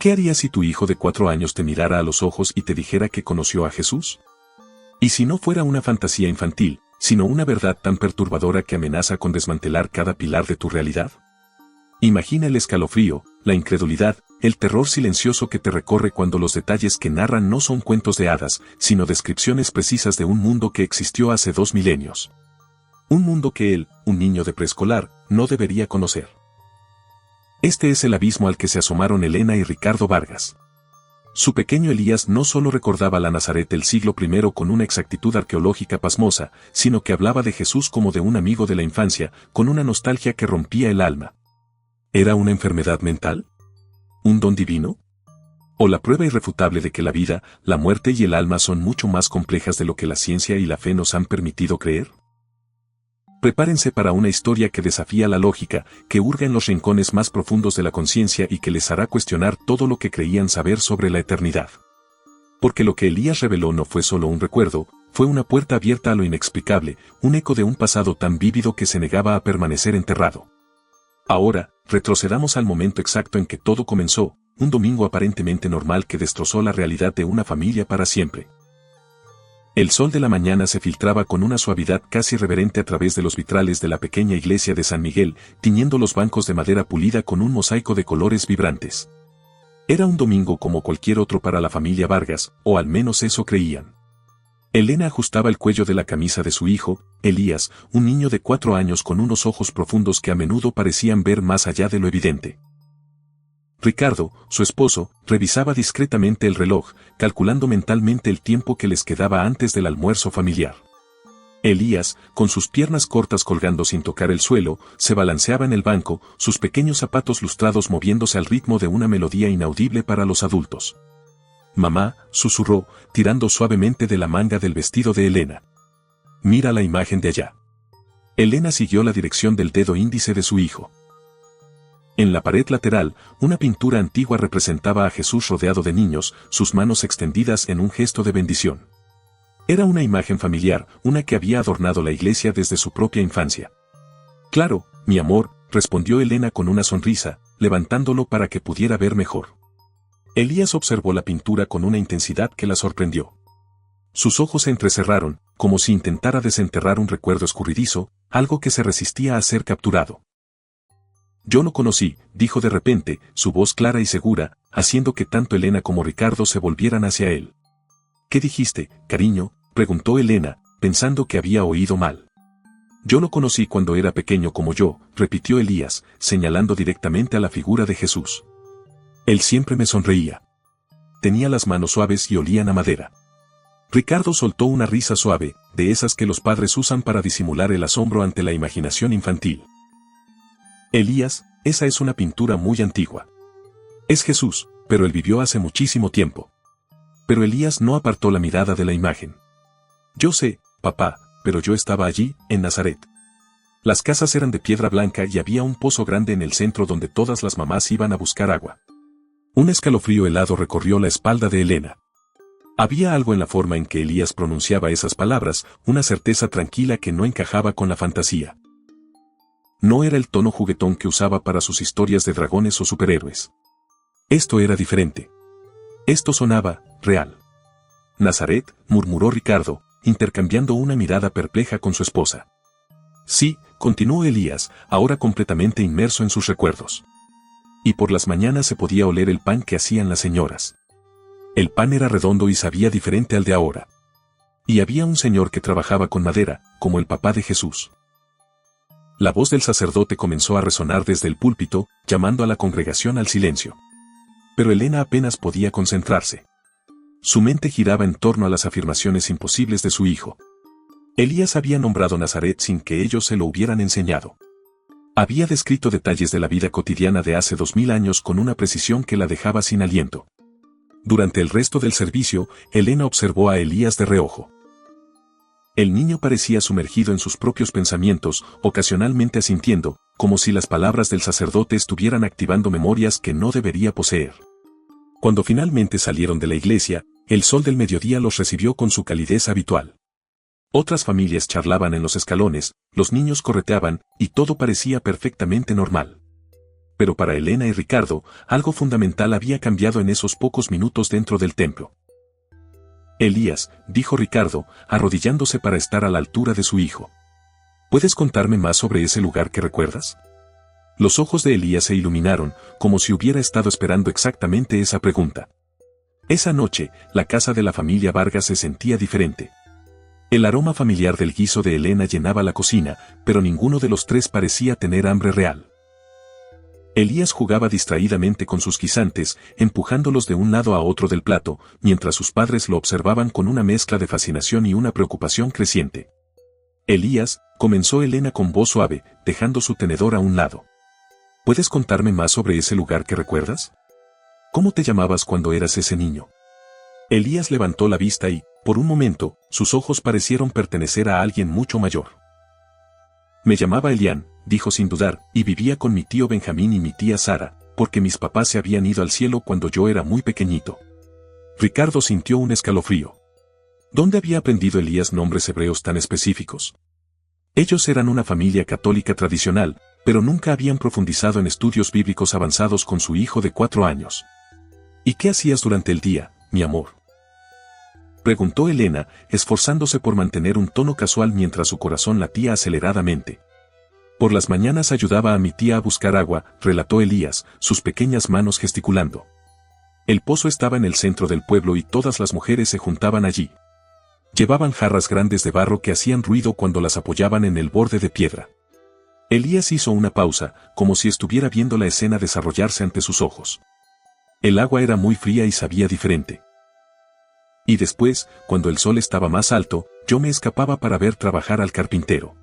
¿Qué harías si tu hijo de 4 años te mirara a los ojos y te dijera que conoció a Jesús? ¿Y si no fuera una fantasía infantil, sino una verdad tan perturbadora que amenaza con desmantelar cada pilar de tu realidad? Imagina el escalofrío, la incredulidad, el terror silencioso que te recorre cuando los detalles que narran no son cuentos de hadas, sino descripciones precisas de un mundo que existió hace 2 milenios. Un mundo que él, un niño de preescolar, no debería conocer. Este es el abismo al que se asomaron Elena y Ricardo Vargas. Su pequeño Elías no solo recordaba la Nazaret del siglo I con una exactitud arqueológica pasmosa, sino que hablaba de Jesús como de un amigo de la infancia, con una nostalgia que rompía el alma. ¿Era una enfermedad mental? ¿Un don divino? ¿O la prueba irrefutable de que la vida, la muerte y el alma son mucho más complejas de lo que la ciencia y la fe nos han permitido creer? Prepárense para una historia que desafía la lógica, que hurga en los rincones más profundos de la conciencia y que les hará cuestionar todo lo que creían saber sobre la eternidad. Porque lo que Elías reveló no fue solo un recuerdo, fue una puerta abierta a lo inexplicable, un eco de un pasado tan vívido que se negaba a permanecer enterrado. Ahora, retrocedamos al momento exacto en que todo comenzó, un domingo aparentemente normal que destrozó la realidad de una familia para siempre. El sol de la mañana se filtraba con una suavidad casi reverente a través de los vitrales de la pequeña iglesia de San Miguel, tiñendo los bancos de madera pulida con un mosaico de colores vibrantes. Era un domingo como cualquier otro para la familia Vargas, o al menos eso creían. Elena ajustaba el cuello de la camisa de su hijo, Elías, un niño de 4 años con unos ojos profundos que a menudo parecían ver más allá de lo evidente. Ricardo, su esposo, revisaba discretamente el reloj, calculando mentalmente el tiempo que les quedaba antes del almuerzo familiar. Elías, con sus piernas cortas colgando sin tocar el suelo, se balanceaba en el banco, sus pequeños zapatos lustrados moviéndose al ritmo de una melodía inaudible para los adultos. «Mamá», susurró, tirando suavemente de la manga del vestido de Elena. «Mira la imagen de allá». Elena siguió la dirección del dedo índice de su hijo. En la pared lateral, una pintura antigua representaba a Jesús rodeado de niños, sus manos extendidas en un gesto de bendición. Era una imagen familiar, una que había adornado la iglesia desde su propia infancia. «Claro, mi amor», respondió Elena con una sonrisa, levantándolo para que pudiera ver mejor. Elías observó la pintura con una intensidad que la sorprendió. Sus ojos se entrecerraron, como si intentara desenterrar un recuerdo escurridizo, algo que se resistía a ser capturado. «Yo lo conocí», dijo de repente, su voz clara y segura, haciendo que tanto Elena como Ricardo se volvieran hacia él. «¿Qué dijiste, cariño?», preguntó Elena, pensando que había oído mal. «Yo lo conocí cuando era pequeño como yo», repitió Elías, señalando directamente a la figura de Jesús. «Él siempre me sonreía. Tenía las manos suaves y olían a madera». Ricardo soltó una risa suave, de esas que los padres usan para disimular el asombro ante la imaginación infantil. «Elías, esa es una pintura muy antigua. Es Jesús, pero él vivió hace muchísimo tiempo». Pero Elías no apartó la mirada de la imagen. «Yo sé, papá, pero yo estaba allí, en Nazaret. Las casas eran de piedra blanca y había un pozo grande en el centro donde todas las mamás iban a buscar agua». Un escalofrío helado recorrió la espalda de Elena. Había algo en la forma en que Elías pronunciaba esas palabras, una certeza tranquila que no encajaba con la fantasía. No era el tono juguetón que usaba para sus historias de dragones o superhéroes. Esto era diferente. Esto sonaba real. «Nazaret», murmuró Ricardo, intercambiando una mirada perpleja con su esposa. «Sí», continuó Elías, ahora completamente inmerso en sus recuerdos. «Y por las mañanas se podía oler el pan que hacían las señoras. El pan era redondo y sabía diferente al de ahora. Y había un señor que trabajaba con madera, como el papá de Jesús». La voz del sacerdote comenzó a resonar desde el púlpito, llamando a la congregación al silencio. Pero Elena apenas podía concentrarse. Su mente giraba en torno a las afirmaciones imposibles de su hijo. Elías había nombrado Nazaret sin que ellos se lo hubieran enseñado. Había descrito detalles de la vida cotidiana de hace 2000 años con una precisión que la dejaba sin aliento. Durante el resto del servicio, Elena observó a Elías de reojo. El niño parecía sumergido en sus propios pensamientos, ocasionalmente asintiendo, como si las palabras del sacerdote estuvieran activando memorias que no debería poseer. Cuando finalmente salieron de la iglesia, el sol del mediodía los recibió con su calidez habitual. Otras familias charlaban en los escalones, los niños correteaban, y todo parecía perfectamente normal. Pero para Elena y Ricardo, algo fundamental había cambiado en esos pocos minutos dentro del templo. Elías, dijo Ricardo, arrodillándose para estar a la altura de su hijo. ¿Puedes contarme más sobre ese lugar que recuerdas? Los ojos de Elías se iluminaron, como si hubiera estado esperando exactamente esa pregunta. Esa noche, la casa de la familia Vargas se sentía diferente. El aroma familiar del guiso de Elena llenaba la cocina, pero ninguno de los tres parecía tener hambre real. Elías jugaba distraídamente con sus guisantes, empujándolos de un lado a otro del plato, mientras sus padres lo observaban con una mezcla de fascinación y una preocupación creciente. Elías, comenzó Elena con voz suave, dejando su tenedor a un lado. ¿Puedes contarme más sobre ese lugar que recuerdas? ¿Cómo te llamabas cuando eras ese niño? Elías levantó la vista y, por un momento, sus ojos parecieron pertenecer a alguien mucho mayor. Me llamaba Elián, dijo sin dudar, y vivía con mi tío Benjamín y mi tía Sara, porque mis papás se habían ido al cielo cuando yo era muy pequeñito. Ricardo sintió un escalofrío. ¿Dónde había aprendido Elías nombres hebreos tan específicos? Ellos eran una familia católica tradicional, pero nunca habían profundizado en estudios bíblicos avanzados con su hijo de 4 años. ¿Y qué hacías durante el día, mi amor? Preguntó Elena, esforzándose por mantener un tono casual mientras su corazón latía aceleradamente. Por las mañanas ayudaba a mi tía a buscar agua, relató Elías, sus pequeñas manos gesticulando. El pozo estaba en el centro del pueblo y todas las mujeres se juntaban allí. Llevaban jarras grandes de barro que hacían ruido cuando las apoyaban en el borde de piedra. Elías hizo una pausa, como si estuviera viendo la escena desarrollarse ante sus ojos. El agua era muy fría y sabía diferente. Y después, cuando el sol estaba más alto, yo me escapaba para ver trabajar al carpintero.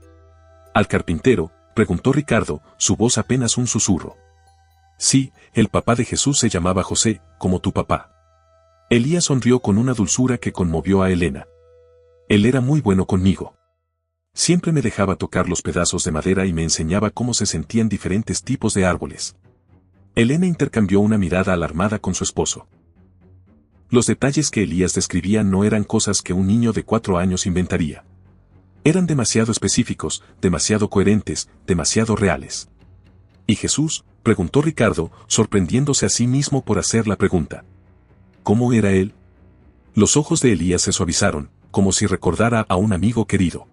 ¿Al carpintero?, preguntó Ricardo, su voz apenas un susurro. Sí, el papá de Jesús se llamaba José, como tu papá. Elías sonrió con una dulzura que conmovió a Elena. Él era muy bueno conmigo. Siempre me dejaba tocar los pedazos de madera y me enseñaba cómo se sentían diferentes tipos de árboles. Elena intercambió una mirada alarmada con su esposo. Los detalles que Elías describía no eran cosas que un niño de 4 años inventaría. Eran demasiado específicos, demasiado coherentes, demasiado reales. ¿Y Jesús?, preguntó Ricardo, sorprendiéndose a sí mismo por hacer la pregunta. ¿Cómo era él? Los ojos de Elías se suavizaron, como si recordara a un amigo querido.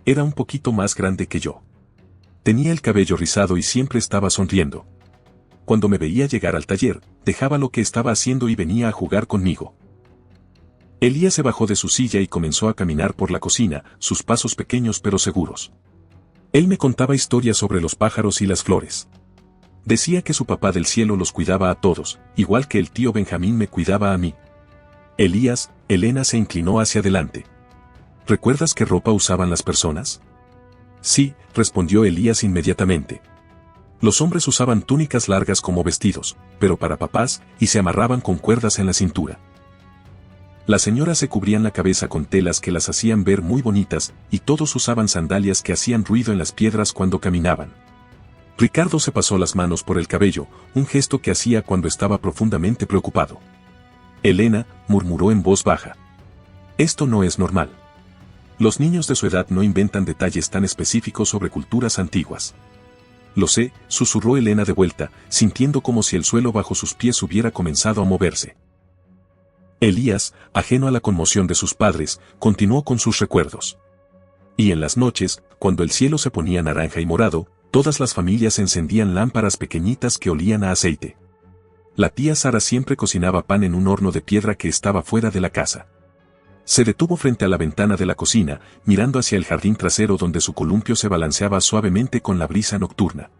Era un poquito más grande que yo. Tenía el cabello rizado y siempre estaba sonriendo. Cuando me veía llegar al taller, dejaba lo que estaba haciendo y venía a jugar conmigo. Elías se bajó de su silla y comenzó a caminar por la cocina, sus pasos pequeños pero seguros. Él me contaba historias sobre los pájaros y las flores. Decía que su papá del cielo los cuidaba a todos, igual que el tío Benjamín me cuidaba a mí. Elías, Elena se inclinó hacia adelante. ¿Recuerdas qué ropa usaban las personas? Sí, respondió Elías inmediatamente. Los hombres usaban túnicas largas como vestidos, pero para papás, y se amarraban con cuerdas en la cintura. Las señoras se cubrían la cabeza con telas que las hacían ver muy bonitas, y todos usaban sandalias que hacían ruido en las piedras cuando caminaban. Ricardo se pasó las manos por el cabello, un gesto que hacía cuando estaba profundamente preocupado. Elena, murmuró en voz baja. Esto no es normal. Los niños de su edad no inventan detalles tan específicos sobre culturas antiguas. Lo sé, susurró Elena de vuelta, sintiendo como si el suelo bajo sus pies hubiera comenzado a moverse. Elías, ajeno a la conmoción de sus padres, continuó con sus recuerdos. Y en las noches, cuando el cielo se ponía naranja y morado, todas las familias encendían lámparas pequeñitas que olían a aceite. La tía Sara siempre cocinaba pan en un horno de piedra que estaba fuera de la casa. Se detuvo frente a la ventana de la cocina, mirando hacia el jardín trasero donde su columpio se balanceaba suavemente con la brisa nocturna.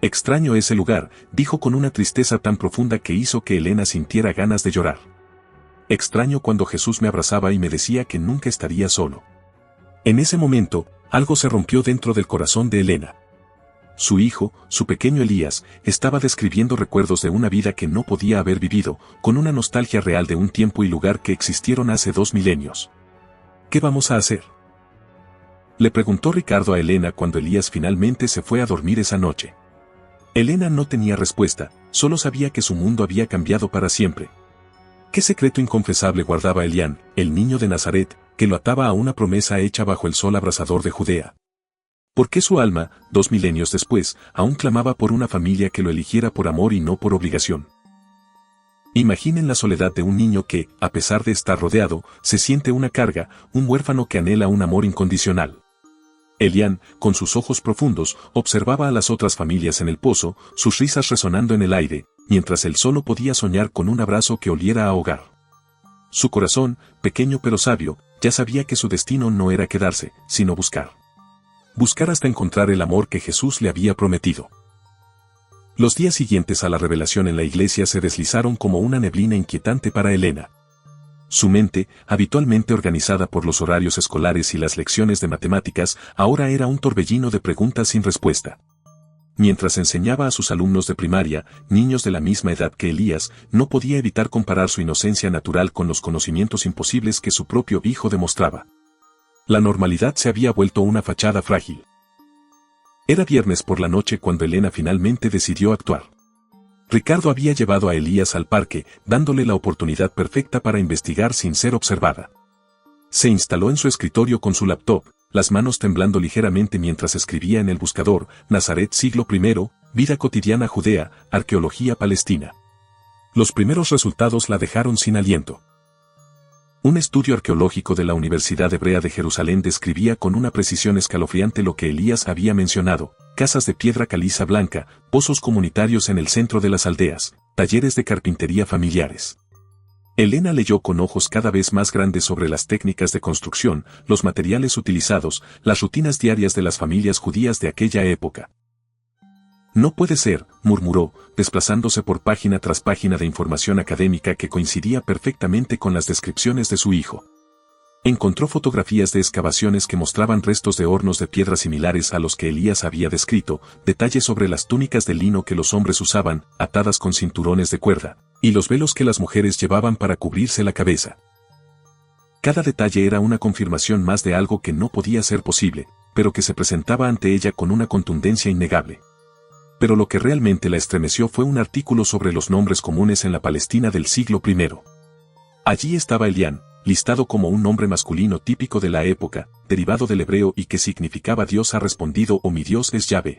Extraño ese lugar, dijo con una tristeza tan profunda que hizo que Elena sintiera ganas de llorar. Extraño cuando Jesús me abrazaba y me decía que nunca estaría solo. En ese momento, algo se rompió dentro del corazón de Elena. Su hijo, su pequeño Elías, estaba describiendo recuerdos de una vida que no podía haber vivido, con una nostalgia real de un tiempo y lugar que existieron hace 2 milenios. ¿Qué vamos a hacer?, le preguntó Ricardo a Elena cuando Elías finalmente se fue a dormir esa noche. Elena no tenía respuesta, solo sabía que su mundo había cambiado para siempre. ¿Qué secreto inconfesable guardaba Elián, el niño de Nazaret, que lo ataba a una promesa hecha bajo el sol abrasador de Judea? ¿Por qué su alma, 2 milenios después, aún clamaba por una familia que lo eligiera por amor y no por obligación? Imaginen la soledad de un niño que, a pesar de estar rodeado, se siente una carga, un huérfano que anhela un amor incondicional. Elian, con sus ojos profundos, observaba a las otras familias en el pozo, sus risas resonando en el aire, mientras él solo podía soñar con un abrazo que oliera a hogar. Su corazón, pequeño pero sabio, ya sabía que su destino no era quedarse, sino buscar. Buscar hasta encontrar el amor que Jesús le había prometido. Los días siguientes a la revelación en la iglesia se deslizaron como una neblina inquietante para Elena. Su mente, habitualmente organizada por los horarios escolares y las lecciones de matemáticas, ahora era un torbellino de preguntas sin respuesta. Mientras enseñaba a sus alumnos de primaria, niños de la misma edad que Elías, no podía evitar comparar su inocencia natural con los conocimientos imposibles que su propio hijo demostraba. La normalidad se había vuelto una fachada frágil. Era viernes por la noche cuando Elena finalmente decidió actuar. Ricardo había llevado a Elías al parque, dándole la oportunidad perfecta para investigar sin ser observada. Se instaló en su escritorio con su laptop, las manos temblando ligeramente mientras escribía en el buscador, Nazaret siglo I, vida cotidiana judea, arqueología palestina. Los primeros resultados la dejaron sin aliento. Un estudio arqueológico de la Universidad Hebrea de Jerusalén describía con una precisión escalofriante lo que Elías había mencionado: casas de piedra caliza blanca, pozos comunitarios en el centro de las aldeas, talleres de carpintería familiares. Elena leyó con ojos cada vez más grandes sobre las técnicas de construcción, los materiales utilizados, las rutinas diarias de las familias judías de aquella época. No puede ser, murmuró, desplazándose por página tras página de información académica que coincidía perfectamente con las descripciones de su hijo. Encontró fotografías de excavaciones que mostraban restos de hornos de piedra similares a los que Elías había descrito, detalles sobre las túnicas de lino que los hombres usaban, atadas con cinturones de cuerda, y los velos que las mujeres llevaban para cubrirse la cabeza. Cada detalle era una confirmación más de algo que no podía ser posible, pero que se presentaba ante ella con una contundencia innegable. Pero lo que realmente la estremeció fue un artículo sobre los nombres comunes en la Palestina del siglo I. Allí estaba Elián, listado como un nombre masculino típico de la época, derivado del hebreo y que significaba Dios ha respondido o mi Dios es Yahvé.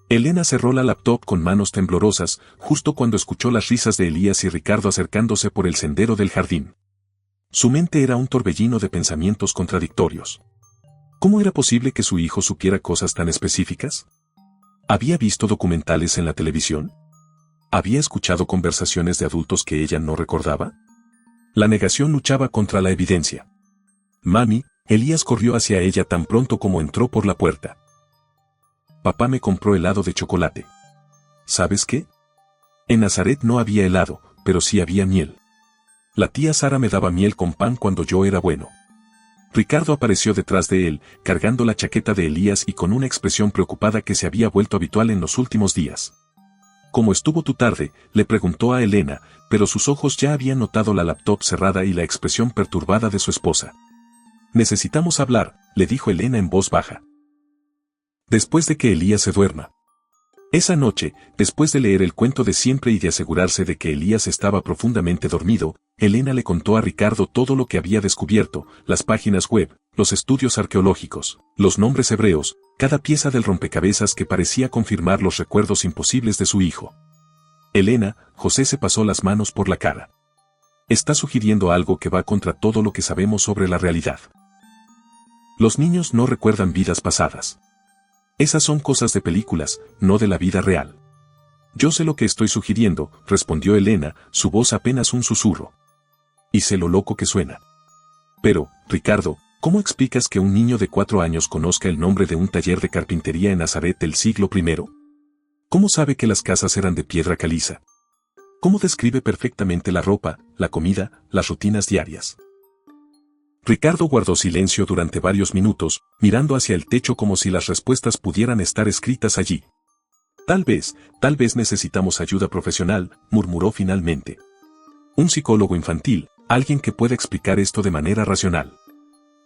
Elena cerró la laptop con manos temblorosas, justo cuando escuchó las risas de Elías y Ricardo acercándose por el sendero del jardín. Su mente era un torbellino de pensamientos contradictorios. ¿Cómo era posible que su hijo supiera cosas tan específicas? ¿Había visto documentales en la televisión? ¿Había escuchado conversaciones de adultos que ella no recordaba? La negación luchaba contra la evidencia. Mami, Elías corrió hacia ella tan pronto como entró por la puerta. Papá me compró helado de chocolate. ¿Sabes qué? En Nazaret no había helado, pero sí había miel. La tía Sara me daba miel con pan cuando yo era bueno. Ricardo apareció detrás de él, cargando la chaqueta de Elías y con una expresión preocupada que se había vuelto habitual en los últimos días. ¿Cómo estuvo tu tarde?, le preguntó a Elena, pero sus ojos ya habían notado la laptop cerrada y la expresión perturbada de su esposa. Necesitamos hablar, le dijo Elena en voz baja. Después de que Elías se duerma. Esa noche, después de leer el cuento de siempre y de asegurarse de que Elías estaba profundamente dormido, Elena le contó a Ricardo todo lo que había descubierto: las páginas web, los estudios arqueológicos, los nombres hebreos, cada pieza del rompecabezas que parecía confirmar los recuerdos imposibles de su hijo. Elena, José se pasó las manos por la cara. Está sugiriendo algo que va contra todo lo que sabemos sobre la realidad. Los niños no recuerdan vidas pasadas. Esas son cosas de películas, no de la vida real. Yo sé lo que estoy sugiriendo, respondió Elena, su voz apenas un susurro. Y sé lo loco que suena. Pero, Ricardo, ¿cómo explicas que un niño de 4 años conozca el nombre de un taller de carpintería en Nazaret del siglo I? ¿Cómo sabe que las casas eran de piedra caliza? ¿Cómo describe perfectamente la ropa, la comida, las rutinas diarias? Ricardo guardó silencio durante varios minutos, mirando hacia el techo como si las respuestas pudieran estar escritas allí. Tal vez necesitamos ayuda profesional, murmuró finalmente. Un psicólogo infantil, alguien que pueda explicar esto de manera racional.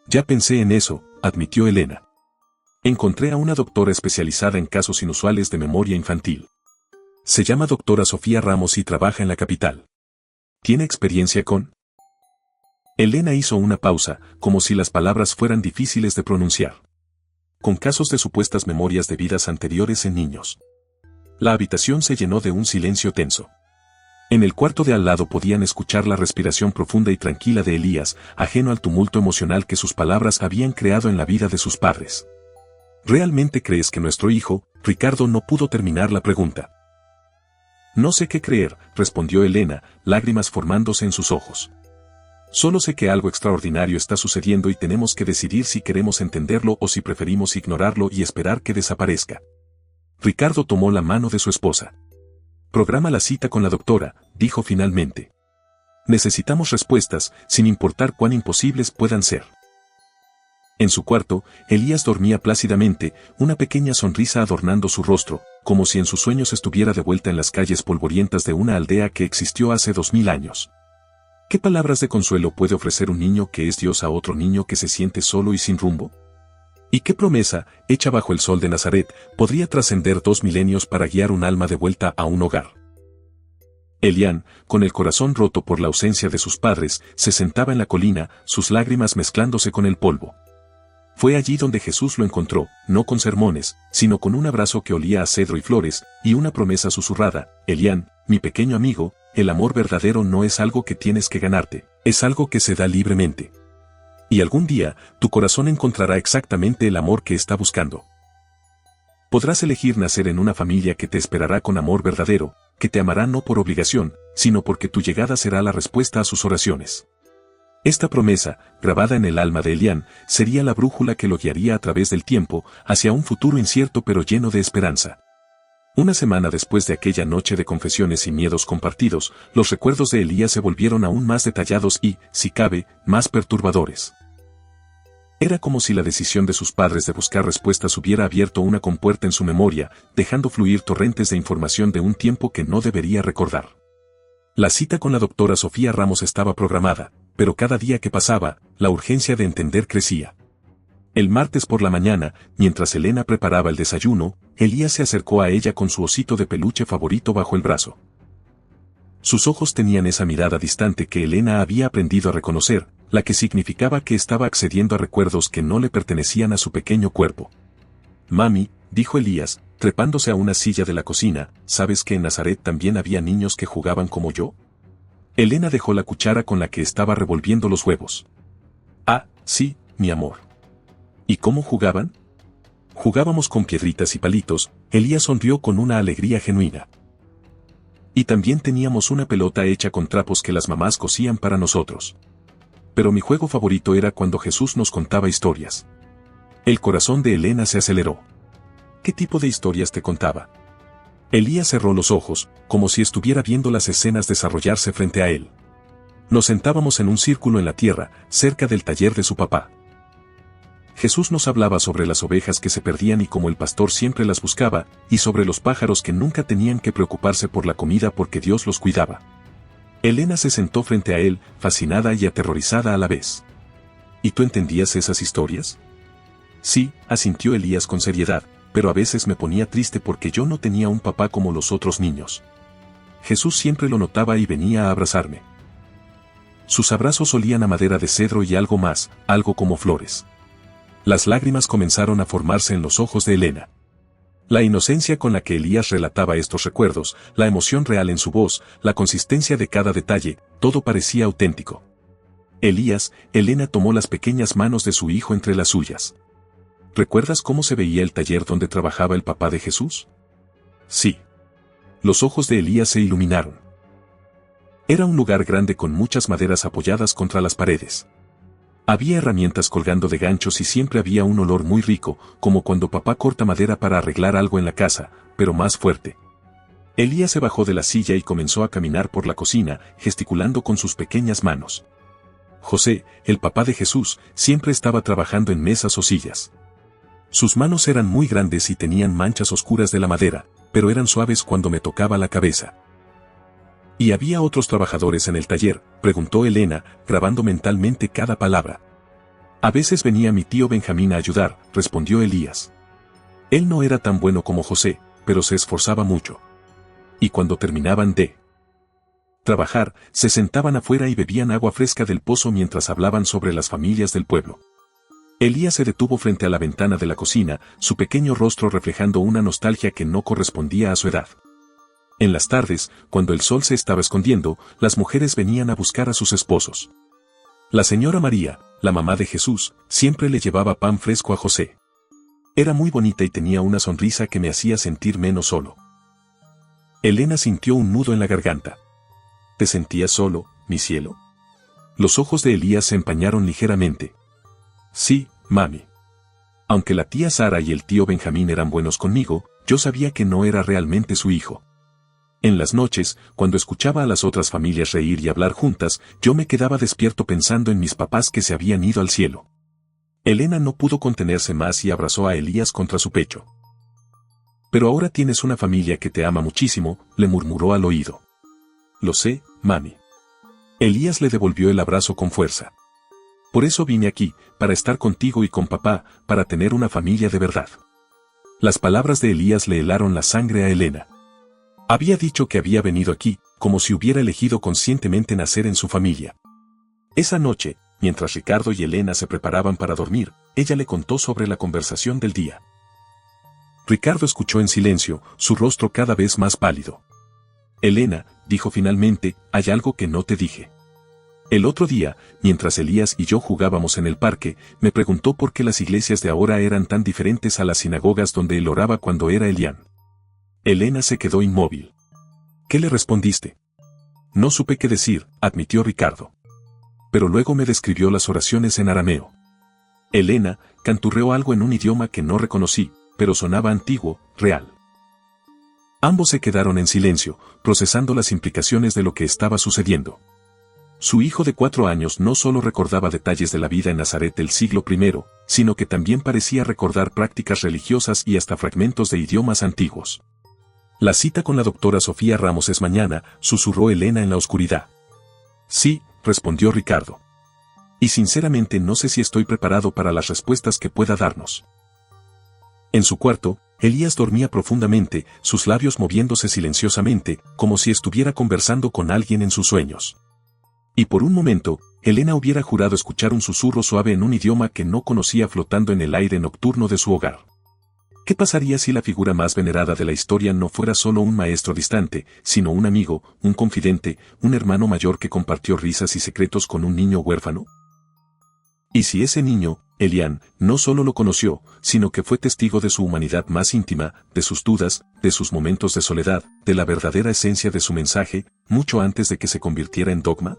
Ya pensé en eso, admitió Elena. Encontré a una doctora especializada en casos inusuales de memoria infantil. Se llama doctora Sofía Ramos y trabaja en la capital. ¿Tiene experiencia con...? Elena hizo una pausa, como si las palabras fueran difíciles de pronunciar. con casos de supuestas memorias de vidas anteriores en niños. La habitación se llenó de un silencio tenso. En el cuarto de al lado podían escuchar la respiración profunda y tranquila de Elías, ajeno al tumulto emocional que sus palabras habían creado en la vida de sus padres. ¿Realmente crees que nuestro hijo, Ricardo, no pudo terminar la pregunta? No sé qué creer, respondió Elena, lágrimas formándose en sus ojos. Solo sé que algo extraordinario está sucediendo y tenemos que decidir si queremos entenderlo o si preferimos ignorarlo y esperar que desaparezca. Ricardo tomó la mano de su esposa. Programa la cita con la doctora, dijo finalmente. Necesitamos respuestas, sin importar cuán imposibles puedan ser. En su cuarto, Elías dormía plácidamente, una pequeña sonrisa adornando su rostro, como si en sus sueños estuviera de vuelta en las calles polvorientas de una aldea que existió hace 2000 años. ¿Qué palabras de consuelo puede ofrecer un niño que es Dios a otro niño que se siente solo y sin rumbo? ¿Y qué promesa, hecha bajo el sol de Nazaret, podría trascender 2 milenios para guiar un alma de vuelta a un hogar? Elián, con el corazón roto por la ausencia de sus padres, se sentaba en la colina, sus lágrimas mezclándose con el polvo. Fue allí donde Jesús lo encontró, no con sermones, sino con un abrazo que olía a cedro y flores, y una promesa susurrada: Elián, mi pequeño amigo, el amor verdadero no es algo que tienes que ganarte, es algo que se da libremente. Y algún día, tu corazón encontrará exactamente el amor que está buscando. Podrás elegir nacer en una familia que te esperará con amor verdadero, que te amará no por obligación, sino porque tu llegada será la respuesta a sus oraciones. Esta promesa, grabada en el alma de Elián, sería la brújula que lo guiaría a través del tiempo, hacia un futuro incierto pero lleno de esperanza. Una semana después de aquella noche de confesiones y miedos compartidos, los recuerdos de Elías se volvieron aún más detallados y, si cabe, más perturbadores. Era como si la decisión de sus padres de buscar respuestas hubiera abierto una compuerta en su memoria, dejando fluir torrentes de información de un tiempo que no debería recordar. La cita con la doctora Sofía Ramos estaba programada, pero cada día que pasaba, la urgencia de entender crecía. El martes por la mañana, mientras Elena preparaba el desayuno, Elías se acercó a ella con su osito de peluche favorito bajo el brazo. Sus ojos tenían esa mirada distante que Elena había aprendido a reconocer, la que significaba que estaba accediendo a recuerdos que no le pertenecían a su pequeño cuerpo. Mami, dijo Elías, trepándose a una silla de la cocina, ¿sabes que en Nazaret también había niños que jugaban como yo? Elena dejó la cuchara con la que estaba revolviendo los huevos. Ah, sí, mi amor. ¿Y cómo jugaban? Jugábamos con piedritas y palitos, Elías sonrió con una alegría genuina. Y también teníamos una pelota hecha con trapos que las mamás cosían para nosotros. Pero mi juego favorito era cuando Jesús nos contaba historias. El corazón de Elena se aceleró. ¿Qué tipo de historias te contaba? Elías cerró los ojos, como si estuviera viendo las escenas desarrollarse frente a él. Nos sentábamos en un círculo en la tierra, cerca del taller de su papá. Jesús nos hablaba sobre las ovejas que se perdían y cómo el pastor siempre las buscaba, y sobre los pájaros que nunca tenían que preocuparse por la comida porque Dios los cuidaba. Elena se sentó frente a él, fascinada y aterrorizada a la vez. ¿Y tú entendías esas historias? Sí, asintió Elías con seriedad, pero a veces me ponía triste porque yo no tenía un papá como los otros niños. Jesús siempre lo notaba y venía a abrazarme. Sus abrazos olían a madera de cedro y algo más, algo como flores. Las lágrimas comenzaron a formarse en los ojos de Elena. La inocencia con la que Elías relataba estos recuerdos, la emoción real en su voz, la consistencia de cada detalle, todo parecía auténtico. Elena tomó las pequeñas manos de su hijo entre las suyas. ¿Recuerdas cómo se veía el taller donde trabajaba el papá de Jesús? Sí. Los ojos de Elías se iluminaron. Era un lugar grande con muchas maderas apoyadas contra las paredes. Había herramientas colgando de ganchos y siempre había un olor muy rico, como cuando papá corta madera para arreglar algo en la casa, pero más fuerte. Elías se bajó de la silla y comenzó a caminar por la cocina, gesticulando con sus pequeñas manos. José, el papá de Jesús, siempre estaba trabajando en mesas o sillas. Sus manos eran muy grandes y tenían manchas oscuras de la madera, pero eran suaves cuando me tocaba la cabeza. ¿Y había otros trabajadores en el taller?, preguntó Elena, grabando mentalmente cada palabra. A veces venía mi tío Benjamín a ayudar, respondió Elías. Él no era tan bueno como José, pero se esforzaba mucho. Y cuando terminaban de trabajar, se sentaban afuera y bebían agua fresca del pozo mientras hablaban sobre las familias del pueblo. Elías se detuvo frente a la ventana de la cocina, su pequeño rostro reflejando una nostalgia que no correspondía a su edad. En las tardes, cuando el sol se estaba escondiendo, las mujeres venían a buscar a sus esposos. La señora María, la mamá de Jesús, siempre le llevaba pan fresco a José. Era muy bonita y tenía una sonrisa que me hacía sentir menos solo. Elena sintió un nudo en la garganta. ¿Te sentías solo, mi cielo? Los ojos de Elías se empañaron ligeramente. Sí, mami. Aunque la tía Sara y el tío Benjamín eran buenos conmigo, yo sabía que no era realmente su hijo. En las noches, cuando escuchaba a las otras familias reír y hablar juntas, yo me quedaba despierto pensando en mis papás que se habían ido al cielo. Elena no pudo contenerse más y abrazó a Elías contra su pecho. Pero ahora tienes una familia que te ama muchísimo, le murmuró al oído. Lo sé, mami. Elías le devolvió el abrazo con fuerza. Por eso vine aquí, para estar contigo y con papá, para tener una familia de verdad. Las palabras de Elías le helaron la sangre a Elena. Había dicho que había venido aquí, como si hubiera elegido conscientemente nacer en su familia. Esa noche, mientras Ricardo y Elena se preparaban para dormir, ella le contó sobre la conversación del día. Ricardo escuchó en silencio, su rostro cada vez más pálido. Elena, dijo finalmente, hay algo que no te dije. El otro día, mientras Elías y yo jugábamos en el parque, me preguntó por qué las iglesias de ahora eran tan diferentes a las sinagogas donde él oraba cuando era Elián. Elena se quedó inmóvil. ¿Qué le respondiste? No supe qué decir, admitió Ricardo. Pero luego me describió las oraciones en arameo. Elena canturreó algo en un idioma que no reconocí, pero sonaba antiguo, real. Ambos se quedaron en silencio, procesando las implicaciones de lo que estaba sucediendo. Su hijo de 4 años no solo recordaba detalles de la vida en Nazaret del siglo I, sino que también parecía recordar prácticas religiosas y hasta fragmentos de idiomas antiguos. La cita con la doctora Sofía Ramos es mañana, susurró Elena en la oscuridad. Sí, respondió Ricardo. Y sinceramente no sé si estoy preparado para las respuestas que pueda darnos. En su cuarto, Elías dormía profundamente, sus labios moviéndose silenciosamente, como si estuviera conversando con alguien en sus sueños. Y por un momento, Elena hubiera jurado escuchar un susurro suave en un idioma que no conocía flotando en el aire nocturno de su hogar. ¿Qué pasaría si la figura más venerada de la historia no fuera solo un maestro distante, sino un amigo, un confidente, un hermano mayor que compartió risas y secretos con un niño huérfano? Y si ese niño, Elián, no solo lo conoció, sino que fue testigo de su humanidad más íntima, de sus dudas, de sus momentos de soledad, de la verdadera esencia de su mensaje, mucho antes de que se convirtiera en dogma.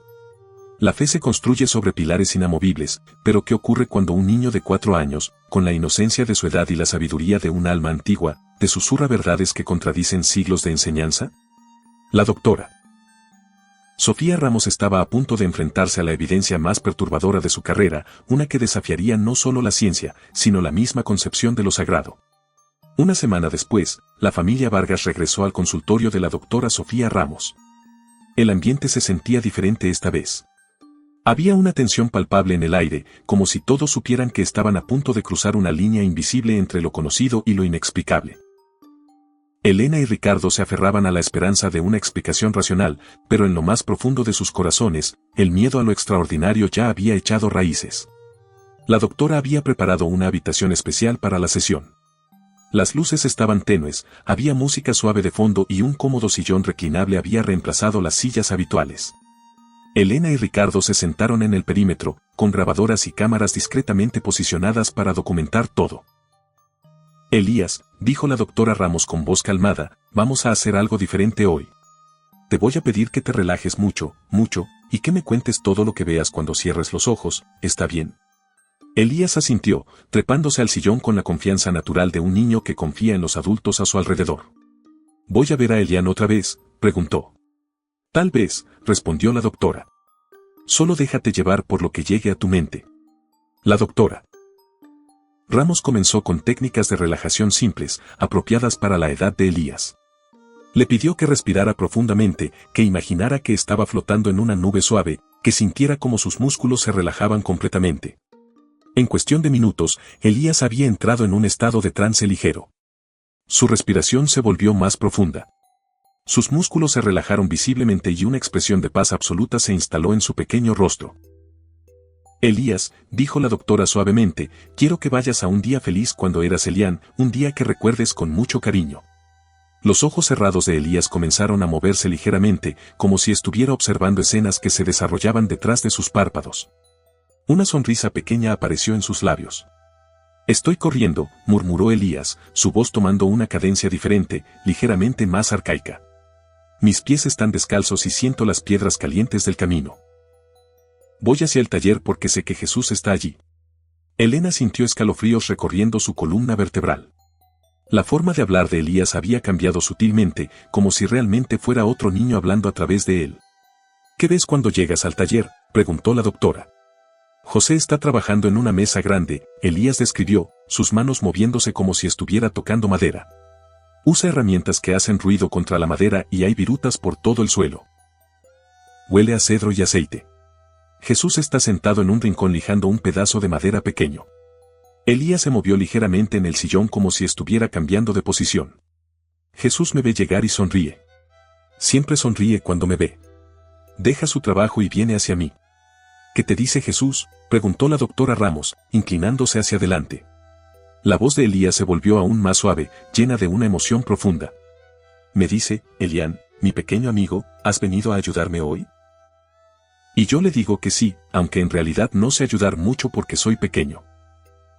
La fe se construye sobre pilares inamovibles, pero ¿qué ocurre cuando un niño de 4 años, con la inocencia de su edad y la sabiduría de un alma antigua, te susurra verdades que contradicen siglos de enseñanza? La doctora Sofía Ramos estaba a punto de enfrentarse a la evidencia más perturbadora de su carrera, una que desafiaría no solo la ciencia, sino la misma concepción de lo sagrado. Una semana después, la familia Vargas regresó al consultorio de la doctora Sofía Ramos. El ambiente se sentía diferente esta vez. Había una tensión palpable en el aire, como si todos supieran que estaban a punto de cruzar una línea invisible entre lo conocido y lo inexplicable. Elena y Ricardo se aferraban a la esperanza de una explicación racional, pero en lo más profundo de sus corazones, el miedo a lo extraordinario ya había echado raíces. La doctora había preparado una habitación especial para la sesión. Las luces estaban tenues, había música suave de fondo y un cómodo sillón reclinable había reemplazado las sillas habituales. Elena y Ricardo se sentaron en el perímetro, con grabadoras y cámaras discretamente posicionadas para documentar todo. Elías, dijo la doctora Ramos con voz calmada, vamos a hacer algo diferente hoy. Te voy a pedir que te relajes mucho, mucho, y que me cuentes todo lo que veas cuando cierres los ojos, ¿está bien? Elías asintió, trepándose al sillón con la confianza natural de un niño que confía en los adultos a su alrededor. ¿Voy a ver a Elián otra vez?, preguntó. Tal vez, respondió la doctora. Solo déjate llevar por lo que llegue a tu mente. La doctora Ramos comenzó con técnicas de relajación simples, apropiadas para la edad de Elías. Le pidió que respirara profundamente, que imaginara que estaba flotando en una nube suave, que sintiera como sus músculos se relajaban completamente. En cuestión de minutos, Elías había entrado en un estado de trance ligero. Su respiración se volvió más profunda. Sus músculos se relajaron visiblemente y una expresión de paz absoluta se instaló en su pequeño rostro. Elías, dijo la doctora suavemente, quiero que vayas a un día feliz cuando eras Elián, un día que recuerdes con mucho cariño. Los ojos cerrados de Elías comenzaron a moverse ligeramente, como si estuviera observando escenas que se desarrollaban detrás de sus párpados. Una sonrisa pequeña apareció en sus labios. Estoy corriendo, murmuró Elías, su voz tomando una cadencia diferente, ligeramente más arcaica. Mis pies están descalzos y siento las piedras calientes del camino. Voy hacia el taller porque sé que Jesús está allí. Elena sintió escalofríos recorriendo su columna vertebral. La forma de hablar de Elías había cambiado sutilmente, como si realmente fuera otro niño hablando a través de él. ¿Qué ves cuando llegas al taller?, preguntó la doctora. José está trabajando en una mesa grande, Elías describió, sus manos moviéndose como si estuviera tocando madera. Usa herramientas que hacen ruido contra la madera y hay virutas por todo el suelo. Huele a cedro y aceite. Jesús está sentado en un rincón lijando un pedazo de madera pequeño. Elías se movió ligeramente en el sillón como si estuviera cambiando de posición. Jesús me ve llegar y sonríe. Siempre sonríe cuando me ve. Deja su trabajo y viene hacia mí. ¿Qué te dice Jesús?, preguntó la doctora Ramos, inclinándose hacia adelante. La voz de Elías se volvió aún más suave, llena de una emoción profunda. Me dice, Elián, mi pequeño amigo, ¿has venido a ayudarme hoy? Y yo le digo que sí, aunque en realidad no sé ayudar mucho porque soy pequeño.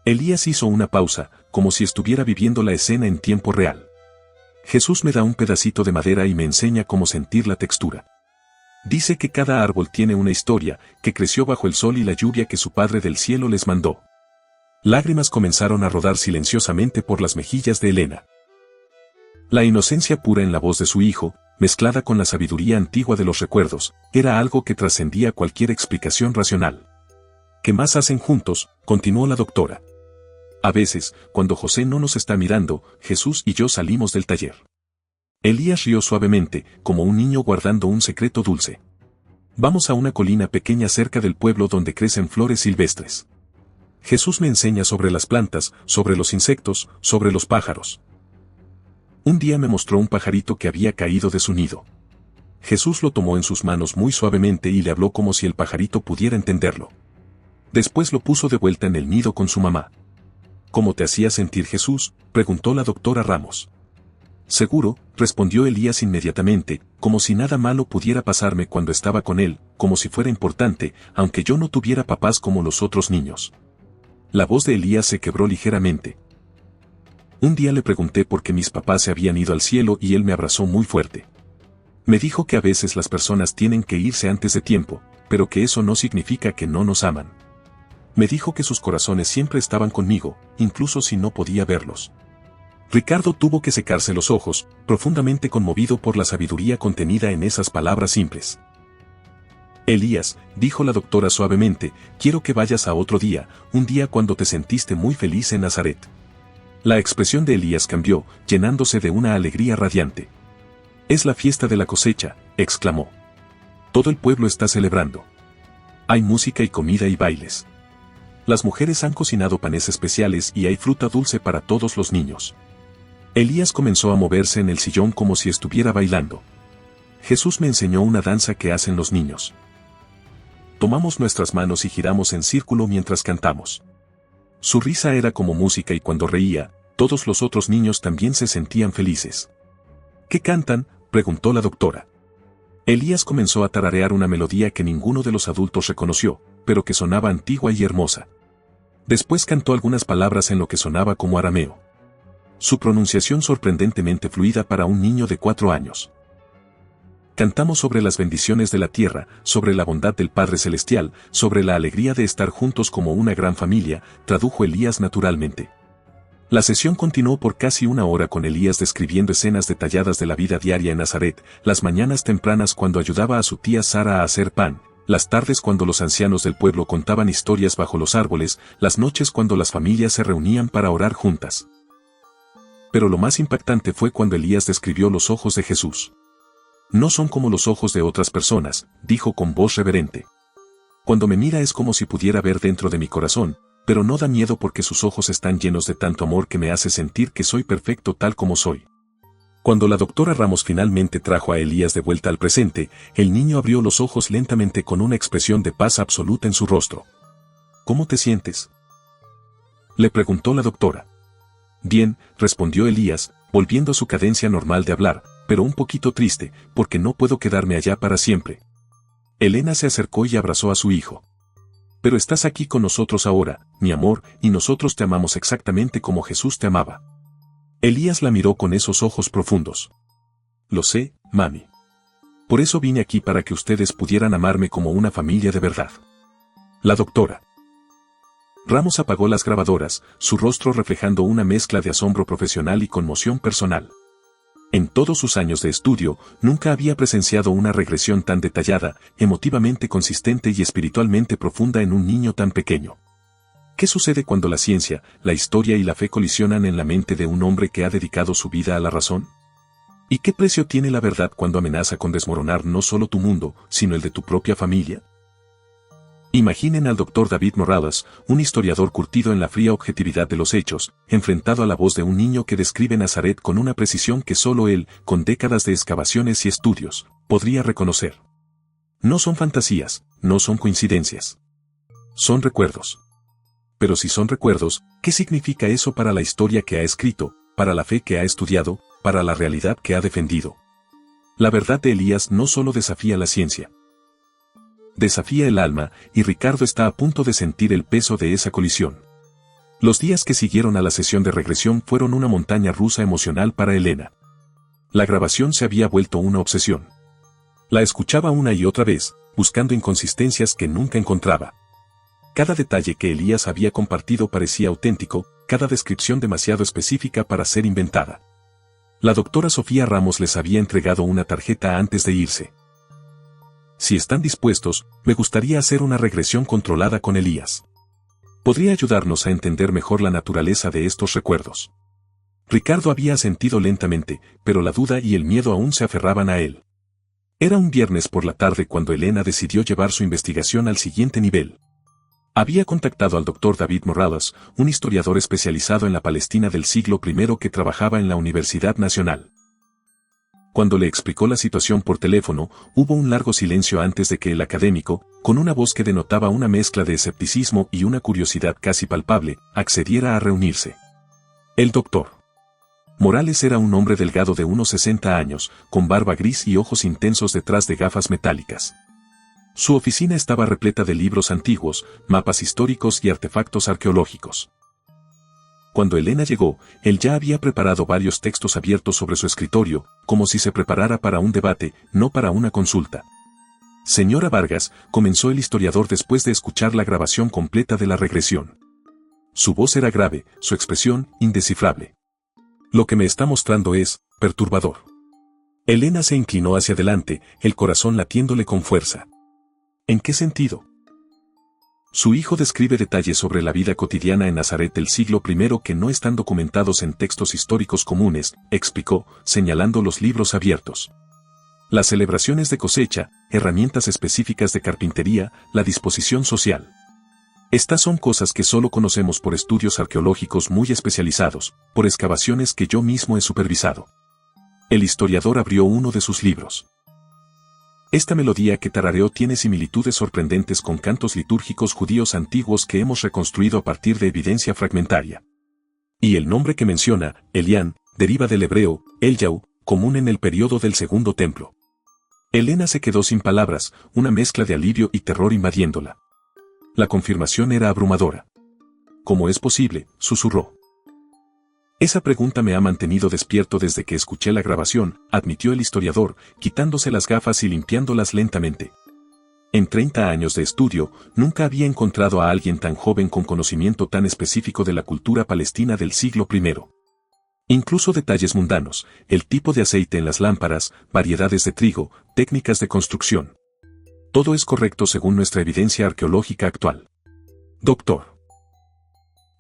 Elías hizo una pausa, como si estuviera viviendo la escena en tiempo real. Jesús me da un pedacito de madera y me enseña cómo sentir la textura. Dice que cada árbol tiene una historia, que creció bajo el sol y la lluvia que su Padre del cielo les mandó. Lágrimas comenzaron a rodar silenciosamente por las mejillas de Elena. La inocencia pura en la voz de su hijo, mezclada con la sabiduría antigua de los recuerdos, era algo que trascendía cualquier explicación racional. ¿Qué más hacen juntos?, continuó la doctora. A veces, cuando José no nos está mirando, Jesús y yo salimos del taller. Elías rió suavemente, como un niño guardando un secreto dulce. Vamos a una colina pequeña cerca del pueblo donde crecen flores silvestres. Jesús me enseña sobre las plantas, sobre los insectos, sobre los pájaros. Un día me mostró un pajarito que había caído de su nido. Jesús lo tomó en sus manos muy suavemente y le habló como si el pajarito pudiera entenderlo. Después lo puso de vuelta en el nido con su mamá. ¿Cómo te hacía sentir Jesús?, preguntó la doctora Ramos. Seguro, respondió Elías inmediatamente, como si nada malo pudiera pasarme cuando estaba con él, como si fuera importante, aunque yo no tuviera papás como los otros niños. La voz de Elías se quebró ligeramente. Un día le pregunté por qué mis papás se habían ido al cielo y él me abrazó muy fuerte. Me dijo que a veces las personas tienen que irse antes de tiempo, pero que eso no significa que no nos aman. Me dijo que sus corazones siempre estaban conmigo, incluso si no podía verlos. Ricardo tuvo que secarse los ojos, profundamente conmovido por la sabiduría contenida en esas palabras simples. Elías, dijo la doctora suavemente, quiero que vayas a otro día, un día cuando te sentiste muy feliz en Nazaret. La expresión de Elías cambió, llenándose de una alegría radiante. Es la fiesta de la cosecha, exclamó. Todo el pueblo está celebrando. Hay música y comida y bailes. Las mujeres han cocinado panes especiales y hay fruta dulce para todos los niños. Elías comenzó a moverse en el sillón como si estuviera bailando. Jesús me enseñó una danza que hacen los niños. Tomamos nuestras manos y giramos en círculo mientras cantamos. Su risa era como música y cuando reía, todos los otros niños también se sentían felices. ¿Qué cantan?, preguntó la doctora. Elías comenzó a tararear una melodía que ninguno de los adultos reconoció, pero que sonaba antigua y hermosa. Después cantó algunas palabras en lo que sonaba como arameo. Su pronunciación sorprendentemente fluida para un niño de 4 años. Cantamos sobre las bendiciones de la tierra, sobre la bondad del Padre Celestial, sobre la alegría de estar juntos como una gran familia, tradujo Elías naturalmente. La sesión continuó por casi 1 hora con Elías describiendo escenas detalladas de la vida diaria en Nazaret, las mañanas tempranas cuando ayudaba a su tía Sara a hacer pan, las tardes cuando los ancianos del pueblo contaban historias bajo los árboles, las noches cuando las familias se reunían para orar juntas. Pero lo más impactante fue cuando Elías describió los ojos de Jesús. No son como los ojos de otras personas, dijo con voz reverente. Cuando me mira es como si pudiera ver dentro de mi corazón, pero no da miedo porque sus ojos están llenos de tanto amor que me hace sentir que soy perfecto tal como soy. Cuando la doctora Ramos finalmente trajo a Elías de vuelta al presente, el niño abrió los ojos lentamente con una expresión de paz absoluta en su rostro. ¿Cómo te sientes?, le preguntó la doctora. Bien, respondió Elías, volviendo a su cadencia normal de hablar, pero un poquito triste, porque no puedo quedarme allá para siempre. Elena se acercó y abrazó a su hijo. Pero estás aquí con nosotros ahora, mi amor, y nosotros te amamos exactamente como Jesús te amaba. Elías la miró con esos ojos profundos. Lo sé, mami. Por eso vine aquí para que ustedes pudieran amarme como una familia de verdad. La doctora Ramos apagó las grabadoras, su rostro reflejando una mezcla de asombro profesional y conmoción personal. En todos sus años de estudio, nunca había presenciado una regresión tan detallada, emotivamente consistente y espiritualmente profunda en un niño tan pequeño. ¿Qué sucede cuando la ciencia, la historia y la fe colisionan en la mente de un hombre que ha dedicado su vida a la razón? ¿Y qué precio tiene la verdad cuando amenaza con desmoronar no solo tu mundo, sino el de tu propia familia? Imaginen al Dr. David Morales, un historiador curtido en la fría objetividad de los hechos, enfrentado a la voz de un niño que describe Nazaret con una precisión que solo él, con décadas de excavaciones y estudios, podría reconocer. No son fantasías, no son coincidencias. Son recuerdos. Pero si son recuerdos, ¿qué significa eso para la historia que ha escrito, para la fe que ha estudiado, para la realidad que ha defendido? La verdad de Elías no solo desafía la ciencia. Desafía el alma, y Ricardo está a punto de sentir el peso de esa colisión. Los días que siguieron a la sesión de regresión fueron una montaña rusa emocional para Elena. La grabación se había vuelto una obsesión. La escuchaba una y otra vez, buscando inconsistencias que nunca encontraba. Cada detalle que Elías había compartido parecía auténtico, cada descripción demasiado específica para ser inventada. La doctora Sofía Ramos les había entregado una tarjeta antes de irse. Si están dispuestos, me gustaría hacer una regresión controlada con Elías. Podría ayudarnos a entender mejor la naturaleza de estos recuerdos. Ricardo había asentido lentamente, pero la duda y el miedo aún se aferraban a él. Era un viernes por la tarde cuando Elena decidió llevar su investigación al siguiente nivel. Había contactado al Dr. David Morales, un historiador especializado en la Palestina del siglo I que trabajaba en la Universidad Nacional. Cuando le explicó la situación por teléfono, hubo un largo silencio antes de que el académico, con una voz que denotaba una mezcla de escepticismo y una curiosidad casi palpable, accediera a reunirse. El doctor Morales era un hombre delgado de unos 60 años, con barba gris y ojos intensos detrás de gafas metálicas. Su oficina estaba repleta de libros antiguos, mapas históricos y artefactos arqueológicos. Cuando Elena llegó, él ya había preparado varios textos abiertos sobre su escritorio, como si se preparara para un debate, no para una consulta. Señora Vargas, comenzó el historiador después de escuchar la grabación completa de la regresión. Su voz era grave, su expresión, indescifrable. Lo que me está mostrando es perturbador. Elena se inclinó hacia adelante, el corazón latiéndole con fuerza. ¿En qué sentido? Su hijo describe detalles sobre la vida cotidiana en Nazaret del siglo I que no están documentados en textos históricos comunes, explicó, señalando los libros abiertos. Las celebraciones de cosecha, herramientas específicas de carpintería, la disposición social. Estas son cosas que solo conocemos por estudios arqueológicos muy especializados, por excavaciones que yo mismo he supervisado. El historiador abrió uno de sus libros. Esta melodía que tarareó tiene similitudes sorprendentes con cantos litúrgicos judíos antiguos que hemos reconstruido a partir de evidencia fragmentaria. Y el nombre que menciona, Elián, deriva del hebreo, Eljau, común en el período del Segundo Templo. Elena se quedó sin palabras, una mezcla de alivio y terror invadiéndola. La confirmación era abrumadora. ¿Cómo es posible?, susurró. Esa pregunta me ha mantenido despierto desde que escuché la grabación, admitió el historiador, quitándose las gafas y limpiándolas lentamente. En 30 años de estudio, nunca había encontrado a alguien tan joven con conocimiento tan específico de la cultura palestina del siglo I. Incluso detalles mundanos, el tipo de aceite en las lámparas, variedades de trigo, técnicas de construcción. Todo es correcto según nuestra evidencia arqueológica actual. Doctor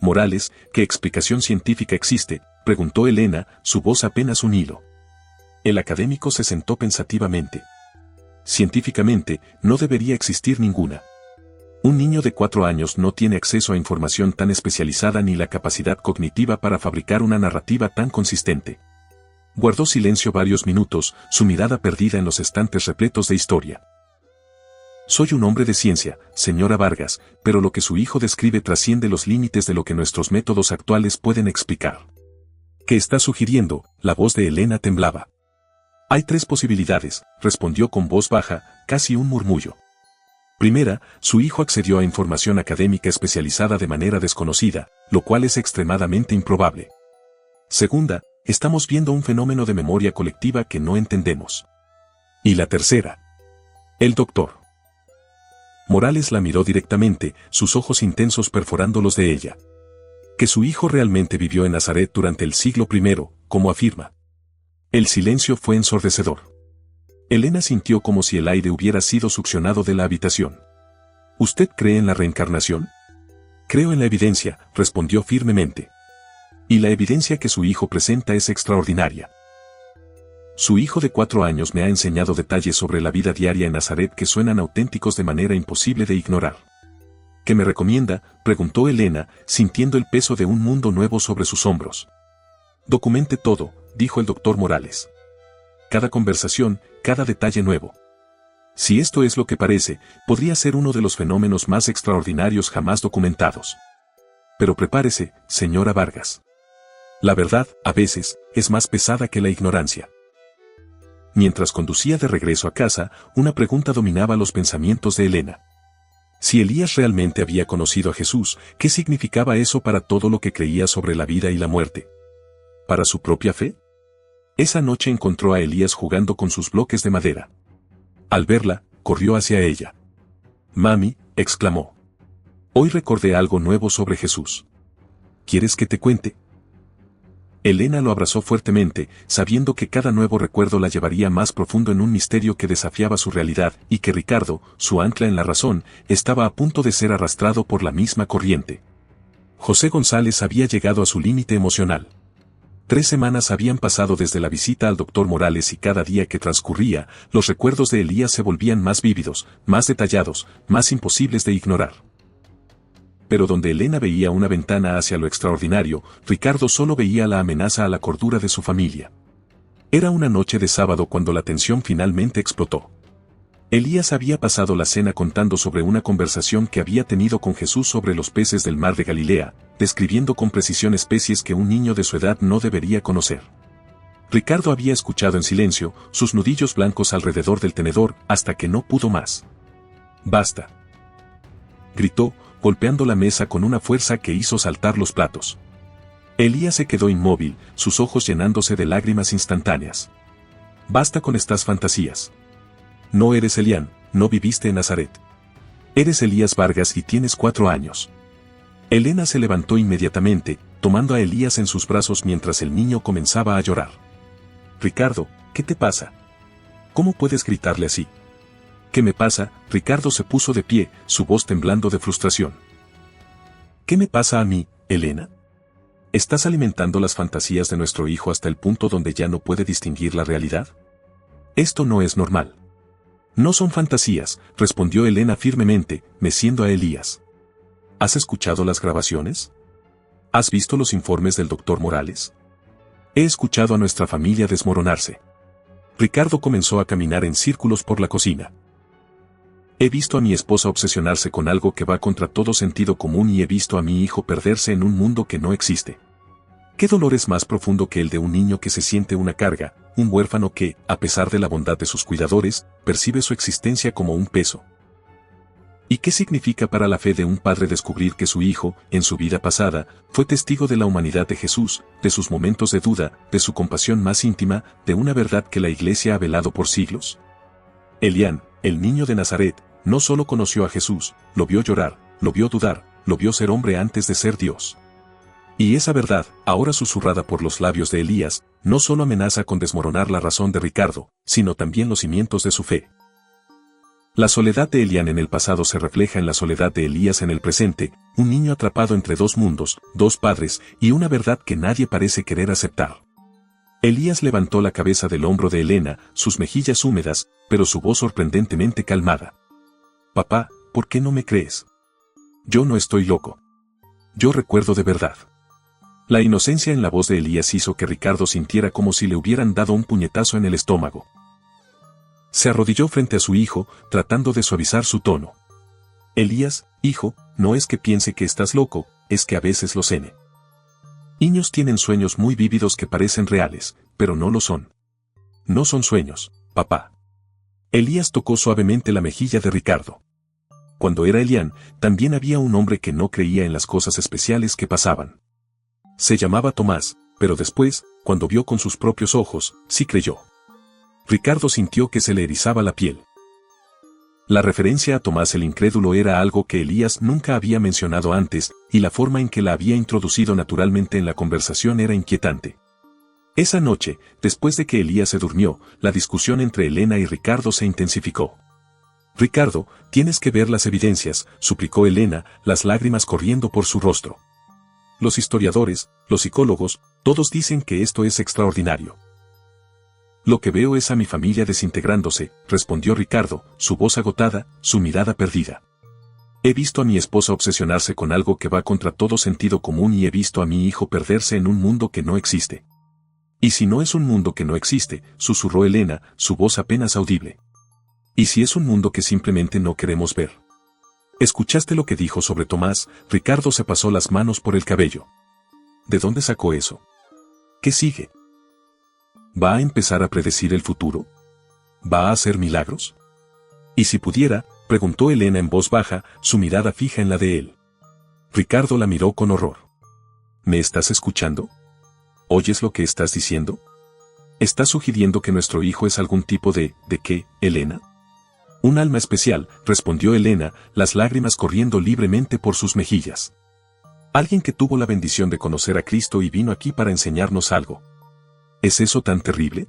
Morales, ¿qué explicación científica existe?, preguntó Elena, su voz apenas un hilo. El académico se sentó pensativamente. Científicamente, no debería existir ninguna. Un niño de 4 años no tiene acceso a información tan especializada ni la capacidad cognitiva para fabricar una narrativa tan consistente. Guardó silencio varios minutos, su mirada perdida en los estantes repletos de historia. Soy un hombre de ciencia, señora Vargas, pero lo que su hijo describe trasciende los límites de lo que nuestros métodos actuales pueden explicar. ¿Qué está sugiriendo? La voz de Elena temblaba. Hay 3 posibilidades, respondió con voz baja, casi un murmullo. Primera, su hijo accedió a información académica especializada de manera desconocida, lo cual es extremadamente improbable. Segunda, estamos viendo un fenómeno de memoria colectiva que no entendemos. Y la tercera. El doctor Morales la miró directamente, sus ojos intensos perforando los de ella. Que su hijo realmente vivió en Nazaret durante el siglo I, como afirma. El silencio fue ensordecedor. Elena sintió como si el aire hubiera sido succionado de la habitación. ¿Usted cree en la reencarnación? Creo en la evidencia, respondió firmemente. Y la evidencia que su hijo presenta es extraordinaria. Su hijo de 4 años me ha enseñado detalles sobre la vida diaria en Nazaret que suenan auténticos de manera imposible de ignorar. ¿Qué me recomienda?, preguntó Elena, sintiendo el peso de un mundo nuevo sobre sus hombros. Documente todo, dijo el doctor Morales. Cada conversación, cada detalle nuevo. Si esto es lo que parece, podría ser uno de los fenómenos más extraordinarios jamás documentados. Pero prepárese, señora Vargas. La verdad, a veces, es más pesada que la ignorancia. Mientras conducía de regreso a casa, una pregunta dominaba los pensamientos de Elena. Si Elías realmente había conocido a Jesús, ¿qué significaba eso para todo lo que creía sobre la vida y la muerte? ¿Para su propia fe? Esa noche encontró a Elías jugando con sus bloques de madera. Al verla, corrió hacia ella. «Mami», exclamó. «Hoy recordé algo nuevo sobre Jesús. ¿Quieres que te cuente?» Elena lo abrazó fuertemente, sabiendo que cada nuevo recuerdo la llevaría más profundo en un misterio que desafiaba su realidad y que Ricardo, su ancla en la razón, estaba a punto de ser arrastrado por la misma corriente. José González había llegado a su límite emocional. 3 semanas habían pasado desde la visita al doctor Morales y cada día que transcurría, los recuerdos de Elías se volvían más vívidos, más detallados, más imposibles de ignorar. Pero donde Elena veía una ventana hacia lo extraordinario, Ricardo solo veía la amenaza a la cordura de su familia. Era una noche de sábado cuando la tensión finalmente explotó. Elías había pasado la cena contando sobre una conversación que había tenido con Jesús sobre los peces del mar de Galilea, describiendo con precisión especies que un niño de su edad no debería conocer. Ricardo había escuchado en silencio, sus nudillos blancos alrededor del tenedor, hasta que no pudo más. «¡Basta!», gritó, golpeando la mesa con una fuerza que hizo saltar los platos. Elías se quedó inmóvil, sus ojos llenándose de lágrimas instantáneas. «Basta con estas fantasías. No eres Elián, no viviste en Nazaret. Eres Elías Vargas y tienes 4 años». Elena se levantó inmediatamente, tomando a Elías en sus brazos mientras el niño comenzaba a llorar. «Ricardo, ¿qué te pasa? ¿Cómo puedes gritarle así?» «¿Qué me pasa?», Ricardo se puso de pie, su voz temblando de frustración. «¿Qué me pasa a mí, Elena? ¿Estás alimentando las fantasías de nuestro hijo hasta el punto donde ya no puede distinguir la realidad? Esto no es normal». «No son fantasías», respondió Elena firmemente, meciendo a Elías. «¿Has escuchado las grabaciones? ¿Has visto los informes del doctor Morales? He escuchado a nuestra familia desmoronarse». Ricardo comenzó a caminar en círculos por la cocina. «He visto a mi esposa obsesionarse con algo que va contra todo sentido común y he visto a mi hijo perderse en un mundo que no existe. ¿Qué dolor es más profundo que el de un niño que se siente una carga, un huérfano que, a pesar de la bondad de sus cuidadores, percibe su existencia como un peso? ¿Y qué significa para la fe de un padre descubrir que su hijo, en su vida pasada, fue testigo de la humanidad de Jesús, de sus momentos de duda, de su compasión más íntima, de una verdad que la Iglesia ha velado por siglos? Elián, el niño de Nazaret, no solo conoció a Jesús, lo vio llorar, lo vio dudar, lo vio ser hombre antes de ser Dios. Y esa verdad, ahora susurrada por los labios de Elías, no solo amenaza con desmoronar la razón de Ricardo, sino también los cimientos de su fe. La soledad de Elián en el pasado se refleja en la soledad de Elías en el presente, un niño atrapado entre 2 mundos, 2 padres, y una verdad que nadie parece querer aceptar. Elías levantó la cabeza del hombro de Elena, sus mejillas húmedas, pero su voz sorprendentemente calmada. «Papá, ¿por qué no me crees? Yo no estoy loco. Yo recuerdo de verdad». La inocencia en la voz de Elías hizo que Ricardo sintiera como si le hubieran dado un puñetazo en el estómago. Se arrodilló frente a su hijo, tratando de suavizar su tono. Elías, hijo, no es que piense que estás loco, es que a veces lo sé. Niños tienen sueños muy vívidos que parecen reales, pero no lo son. No son sueños, papá. Elías tocó suavemente la mejilla de Ricardo. Cuando era Elián, también había un hombre que no creía en las cosas especiales que pasaban. Se llamaba Tomás, pero después, cuando vio con sus propios ojos, sí creyó. Ricardo sintió que se le erizaba la piel. La referencia a Tomás el incrédulo era algo que Elías nunca había mencionado antes, y la forma en que la había introducido naturalmente en la conversación era inquietante. Esa noche, después de que Elías se durmió, la discusión entre Elena y Ricardo se intensificó. Ricardo, tienes que ver las evidencias, suplicó Elena, las lágrimas corriendo por su rostro. Los historiadores, los psicólogos, todos dicen que esto es extraordinario. Lo que veo es a mi familia desintegrándose, respondió Ricardo, su voz agotada, su mirada perdida. He visto a mi esposa obsesionarse con algo que va contra todo sentido común y he visto a mi hijo perderse en un mundo que no existe. Y si no es un mundo que no existe, susurró Elena, su voz apenas audible. ¿Y si es un mundo que simplemente no queremos ver? ¿Escuchaste lo que dijo sobre Tomás? Ricardo se pasó las manos por el cabello. ¿De dónde sacó eso? ¿Qué sigue? ¿Va a empezar a predecir el futuro? ¿Va a hacer milagros? ¿Y si pudiera? Preguntó Elena en voz baja, su mirada fija en la de él. Ricardo la miró con horror. ¿Me estás escuchando? ¿Oyes lo que estás diciendo? ¿Estás sugiriendo que nuestro hijo es algún tipo ¿de qué, Elena? Un alma especial, respondió Elena, las lágrimas corriendo libremente por sus mejillas. Alguien que tuvo la bendición de conocer a Cristo y vino aquí para enseñarnos algo. ¿Es eso tan terrible?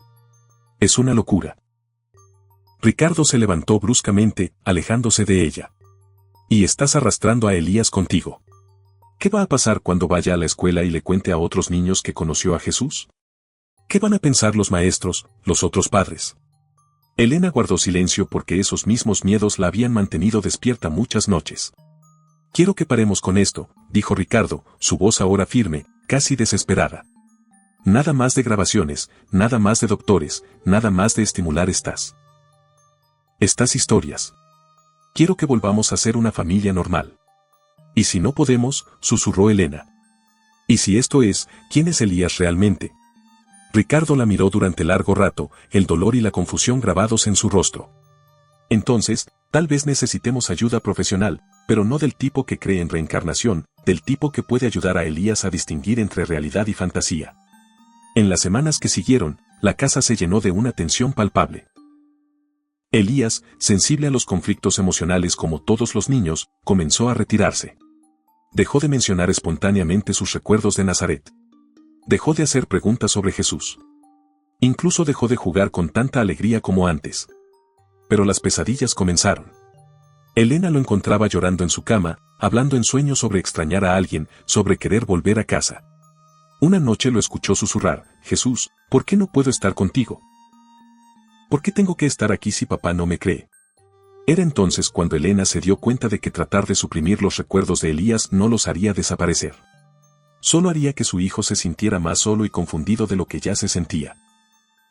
Es una locura. Ricardo se levantó bruscamente, alejándose de ella. Y estás arrastrando a Elías contigo. ¿Qué va a pasar cuando vaya a la escuela y le cuente a otros niños que conoció a Jesús? ¿Qué van a pensar los maestros, los otros padres? Elena guardó silencio porque esos mismos miedos la habían mantenido despierta muchas noches. Quiero que paremos con esto, dijo Ricardo, su voz ahora firme, casi desesperada. Nada más de grabaciones, nada más de doctores, nada más de estimular estas historias. Quiero que volvamos a ser una familia normal. ¿Y si no podemos? Susurró Elena. ¿Y si esto es, quién es Elías realmente? Ricardo la miró durante largo rato, el dolor y la confusión grabados en su rostro. Entonces, tal vez necesitemos ayuda profesional, pero no del tipo que cree en reencarnación, del tipo que puede ayudar a Elías a distinguir entre realidad y fantasía. En las semanas que siguieron, la casa se llenó de una tensión palpable. Elías, sensible a los conflictos emocionales como todos los niños, comenzó a retirarse. Dejó de mencionar espontáneamente sus recuerdos de Nazaret. Dejó de hacer preguntas sobre Jesús. Incluso dejó de jugar con tanta alegría como antes. Pero las pesadillas comenzaron. Elena lo encontraba llorando en su cama, hablando en sueños sobre extrañar a alguien, sobre querer volver a casa. Una noche lo escuchó susurrar, Jesús, ¿por qué no puedo estar contigo? ¿Por qué tengo que estar aquí si papá no me cree? Era entonces cuando Elena se dio cuenta de que tratar de suprimir los recuerdos de Elías no los haría desaparecer. Solo haría que su hijo se sintiera más solo y confundido de lo que ya se sentía.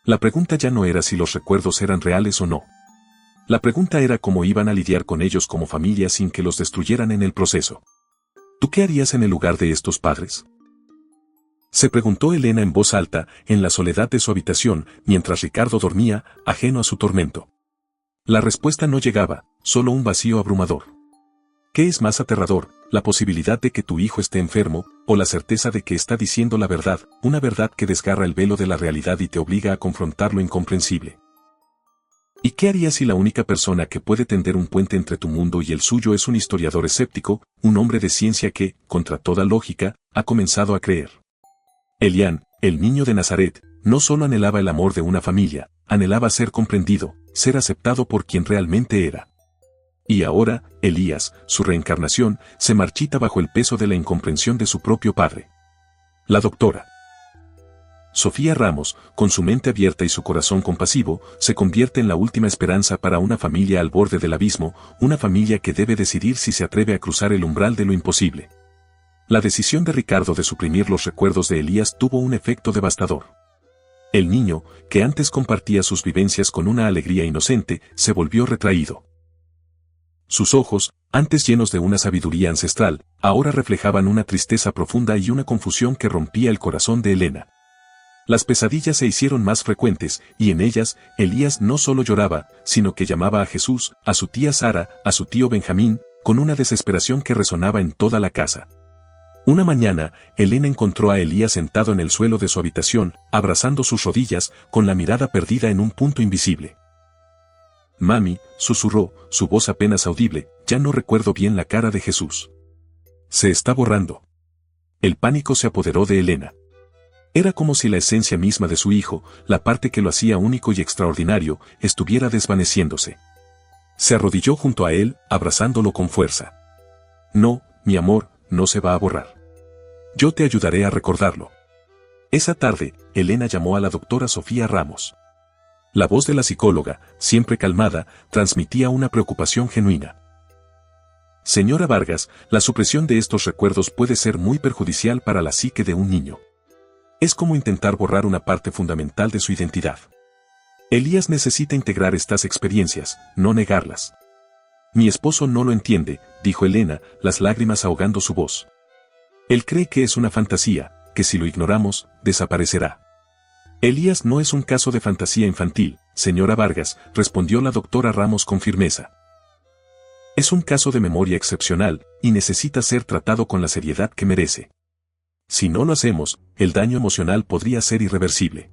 La pregunta ya no era si los recuerdos eran reales o no. La pregunta era cómo iban a lidiar con ellos como familia sin que los destruyeran en el proceso. ¿Tú qué harías en el lugar de estos padres? Se preguntó Elena en voz alta, en la soledad de su habitación, mientras Ricardo dormía, ajeno a su tormento. La respuesta no llegaba, solo un vacío abrumador. ¿Qué es más aterrador, la posibilidad de que tu hijo esté enfermo, o la certeza de que está diciendo la verdad, una verdad que desgarra el velo de la realidad y te obliga a confrontar lo incomprensible? ¿Y qué harías si la única persona que puede tender un puente entre tu mundo y el suyo es un historiador escéptico, un hombre de ciencia que, contra toda lógica, ha comenzado a creer? Elián, el niño de Nazaret, no solo anhelaba el amor de una familia, anhelaba ser comprendido, ser aceptado por quien realmente era. Y ahora, Elías, su reencarnación, se marchita bajo el peso de la incomprensión de su propio padre. La doctora Sofía Ramos, con su mente abierta y su corazón compasivo, se convierte en la última esperanza para una familia al borde del abismo, una familia que debe decidir si se atreve a cruzar el umbral de lo imposible. La decisión de Ricardo de suprimir los recuerdos de Elías tuvo un efecto devastador. El niño, que antes compartía sus vivencias con una alegría inocente, se volvió retraído. Sus ojos, antes llenos de una sabiduría ancestral, ahora reflejaban una tristeza profunda y una confusión que rompía el corazón de Elena. Las pesadillas se hicieron más frecuentes, y en ellas, Elías no solo lloraba, sino que llamaba a Jesús, a su tía Sara, a su tío Benjamín, con una desesperación que resonaba en toda la casa. Una mañana, Elena encontró a Elías sentado en el suelo de su habitación, abrazando sus rodillas, con la mirada perdida en un punto invisible. «Mami», susurró, su voz apenas audible, «ya no recuerdo bien la cara de Jesús. Se está borrando». El pánico se apoderó de Elena. Era como si la esencia misma de su hijo, la parte que lo hacía único y extraordinario, estuviera desvaneciéndose. Se arrodilló junto a él, abrazándolo con fuerza. «No, mi amor, no se va a borrar. Yo te ayudaré a recordarlo». Esa tarde, Elena llamó a la doctora Sofía Ramos. La voz de la psicóloga, siempre calmada, transmitía una preocupación genuina. «Señora Vargas, la supresión de estos recuerdos puede ser muy perjudicial para la psique de un niño. Es como intentar borrar una parte fundamental de su identidad. Elías necesita integrar estas experiencias, no negarlas». «Mi esposo no lo entiende», dijo Elena, las lágrimas ahogando su voz. «Él cree que es una fantasía, que si lo ignoramos, desaparecerá». «Elías no es un caso de fantasía infantil, señora Vargas», respondió la doctora Ramos con firmeza. «Es un caso de memoria excepcional, y necesita ser tratado con la seriedad que merece. Si no lo hacemos, el daño emocional podría ser irreversible».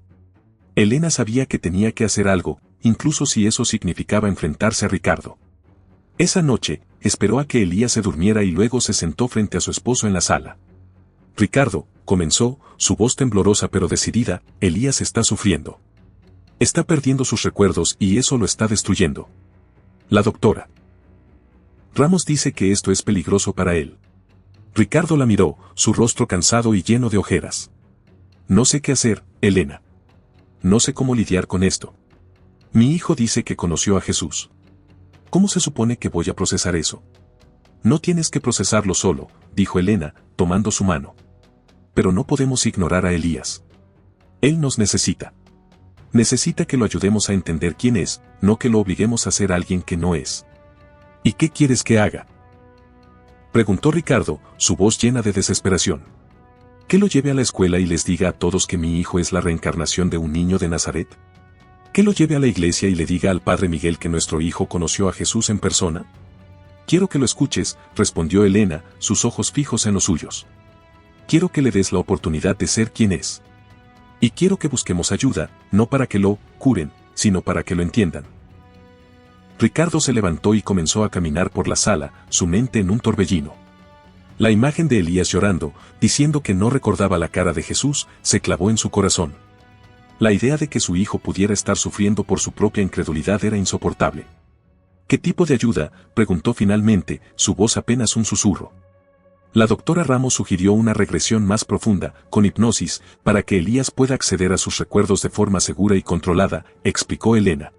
Elena sabía que tenía que hacer algo, incluso si eso significaba enfrentarse a Ricardo. Esa noche, esperó a que Elías se durmiera y luego se sentó frente a su esposo en la sala. «Ricardo», comenzó, su voz temblorosa pero decidida, «Elías está sufriendo. Está perdiendo sus recuerdos y eso lo está destruyendo. La doctora Ramos dice que esto es peligroso para él». Ricardo la miró, su rostro cansado y lleno de ojeras. «No sé qué hacer, Elena. No sé cómo lidiar con esto. Mi hijo dice que conoció a Jesús. ¿Cómo se supone que voy a procesar eso?» «No tienes que procesarlo solo», dijo Elena, tomando su mano. «Pero no podemos ignorar a Elías. Él nos necesita. Necesita que lo ayudemos a entender quién es, no que lo obliguemos a ser alguien que no es». «¿Y qué quieres que haga?», preguntó Ricardo, su voz llena de desesperación. «¿Que lo lleve a la escuela y les diga a todos que mi hijo es la reencarnación de un niño de Nazaret? ¿Que lo lleve a la iglesia y le diga al padre Miguel que nuestro hijo conoció a Jesús en persona?». «Quiero que lo escuches», respondió Elena, sus ojos fijos en los suyos. «Quiero que le des la oportunidad de ser quien es. Y quiero que busquemos ayuda, no para que lo curen, sino para que lo entiendan». Ricardo se levantó y comenzó a caminar por la sala, su mente en un torbellino. La imagen de Elías llorando, diciendo que no recordaba la cara de Jesús, se clavó en su corazón. La idea de que su hijo pudiera estar sufriendo por su propia incredulidad era insoportable. «¿Qué tipo de ayuda?», preguntó finalmente, su voz apenas un susurro. La doctora Ramos sugirió una regresión más profunda, con hipnosis, para que Elías pueda acceder a sus recuerdos de forma segura y controlada, explicó Elena.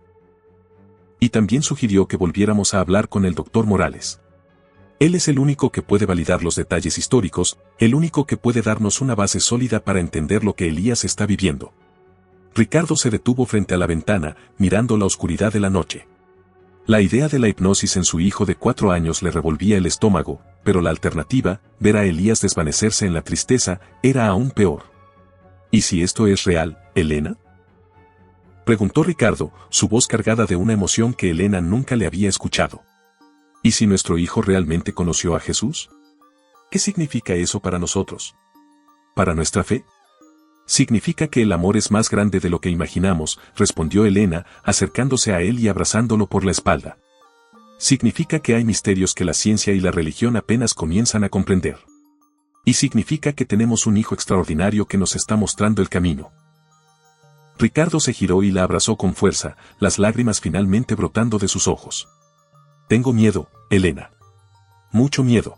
«Y también sugirió que volviéramos a hablar con el doctor Morales. Él es el único que puede validar los detalles históricos, el único que puede darnos una base sólida para entender lo que Elías está viviendo». Ricardo se detuvo frente a la ventana, mirando la oscuridad de la noche. La idea de la hipnosis en su hijo de 4 años le revolvía el estómago, pero la alternativa, ver a Elías desvanecerse en la tristeza, era aún peor. «¿Y si esto es real, Elena?», preguntó Ricardo, su voz cargada de una emoción que Elena nunca le había escuchado. «¿Y si nuestro hijo realmente conoció a Jesús? ¿Qué significa eso para nosotros? ¿Para nuestra fe?». «Significa que el amor es más grande de lo que imaginamos», respondió Elena, acercándose a él y abrazándolo por la espalda. «Significa que hay misterios que la ciencia y la religión apenas comienzan a comprender. Y significa que tenemos un hijo extraordinario que nos está mostrando el camino». Ricardo se giró y la abrazó con fuerza, las lágrimas finalmente brotando de sus ojos. «Tengo miedo, Elena. Mucho miedo».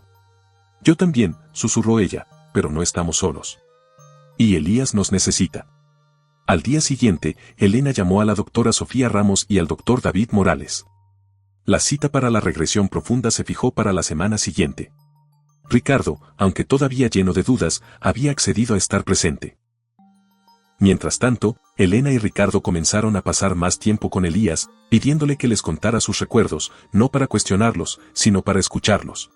«Yo también», susurró ella, «pero no estamos solos. Y Elías nos necesita». Al día siguiente, Elena llamó a la doctora Sofía Ramos y al doctor David Morales. La cita para la regresión profunda se fijó para la semana siguiente. Ricardo, aunque todavía lleno de dudas, había accedido a estar presente. Mientras tanto, Elena y Ricardo comenzaron a pasar más tiempo con Elías, pidiéndole que les contara sus recuerdos, no para cuestionarlos, sino para escucharlos.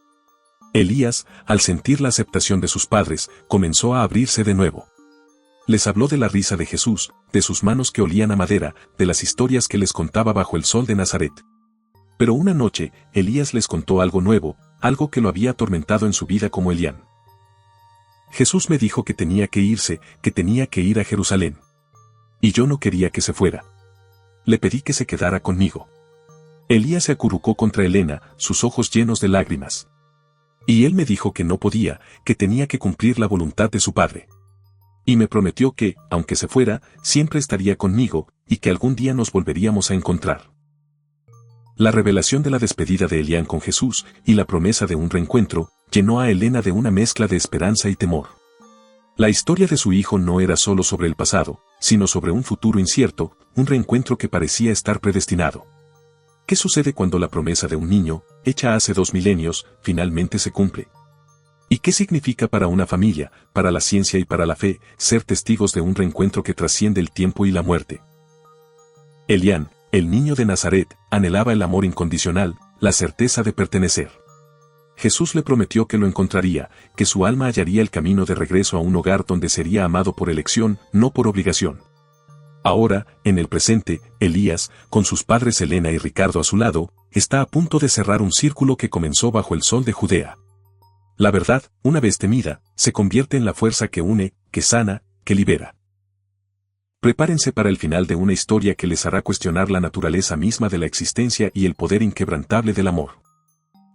Elías, al sentir la aceptación de sus padres, comenzó a abrirse de nuevo. Les habló de la risa de Jesús, de sus manos que olían a madera, de las historias que les contaba bajo el sol de Nazaret. Pero una noche, Elías les contó algo nuevo, algo que lo había atormentado en su vida como Elián. Jesús me dijo que tenía que irse, que tenía que ir a Jerusalén. Y yo no quería que se fuera. Le pedí que se quedara conmigo. Elías se acurrucó contra Elena, sus ojos llenos de lágrimas. Y él me dijo que no podía, que tenía que cumplir la voluntad de su padre. Y me prometió que, aunque se fuera, siempre estaría conmigo, y que algún día nos volveríamos a encontrar. La revelación de la despedida de Elián con Jesús, y la promesa de un reencuentro, llenó a Elena de una mezcla de esperanza y temor. La historia de su hijo no era solo sobre el pasado, sino sobre un futuro incierto, un reencuentro que parecía estar predestinado. ¿Qué sucede cuando la promesa de un niño, hecha hace 2 milenios, finalmente se cumple? ¿Y qué significa para una familia, para la ciencia y para la fe, ser testigos de un reencuentro que trasciende el tiempo y la muerte? Elián, el niño de Nazaret, anhelaba el amor incondicional, la certeza de pertenecer. Jesús le prometió que lo encontraría, que su alma hallaría el camino de regreso a un hogar donde sería amado por elección, no por obligación. Ahora, en el presente, Elías, con sus padres Elena y Ricardo a su lado, está a punto de cerrar un círculo que comenzó bajo el sol de Judea. La verdad, una vez temida, se convierte en la fuerza que une, que sana, que libera. Prepárense para el final de una historia que les hará cuestionar la naturaleza misma de la existencia y el poder inquebrantable del amor.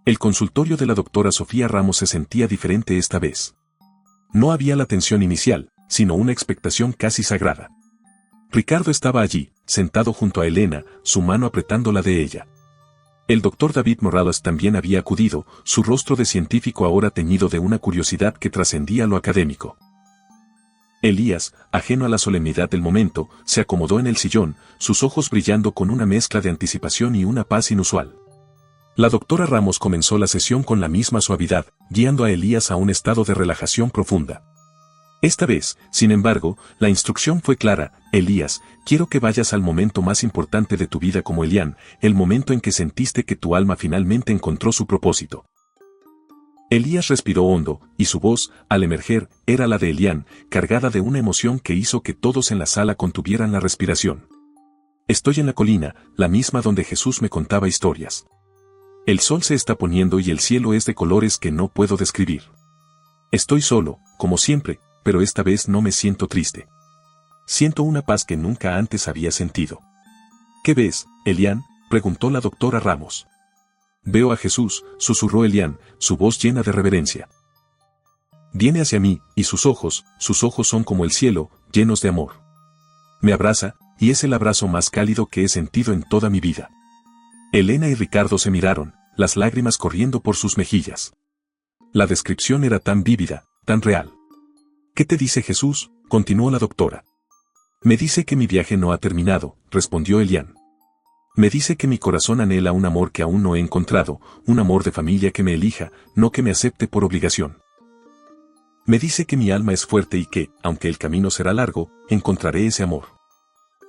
El consultorio de la doctora Sofía Ramos se sentía diferente esta vez. No había la tensión inicial, sino una expectación casi sagrada. Ricardo estaba allí, sentado junto a Elena, su mano apretando la de ella. El doctor David Morales también había acudido, su rostro de científico ahora teñido de una curiosidad que trascendía lo académico. Elías, ajeno a la solemnidad del momento, se acomodó en el sillón, sus ojos brillando con una mezcla de anticipación y una paz inusual. La doctora Ramos comenzó la sesión con la misma suavidad, guiando a Elías a un estado de relajación profunda. Esta vez, sin embargo, la instrucción fue clara: Elías, quiero que vayas al momento más importante de tu vida como Elián, el momento en que sentiste que tu alma finalmente encontró su propósito. Elías respiró hondo, y su voz, al emerger, era la de Elián, cargada de una emoción que hizo que todos en la sala contuvieran la respiración. Estoy en la colina, la misma donde Jesús me contaba historias. El sol se está poniendo y el cielo es de colores que no puedo describir. Estoy solo, como siempre, pero esta vez no me siento triste. Siento una paz que nunca antes había sentido. ¿Qué ves, Elián?, preguntó la doctora Ramos. Veo a Jesús, susurró Elián, su voz llena de reverencia. Viene hacia mí, y sus ojos son como el cielo, llenos de amor. Me abraza, y es el abrazo más cálido que he sentido en toda mi vida. Elena y Ricardo se miraron, las lágrimas corriendo por sus mejillas. La descripción era tan vívida, tan real. ¿Qué te dice Jesús?, continuó la doctora. Me dice que mi viaje no ha terminado, respondió Elián. Me dice que mi corazón anhela un amor que aún no he encontrado, un amor de familia que me elija, no que me acepte por obligación. Me dice que mi alma es fuerte y que, aunque el camino será largo, encontraré ese amor.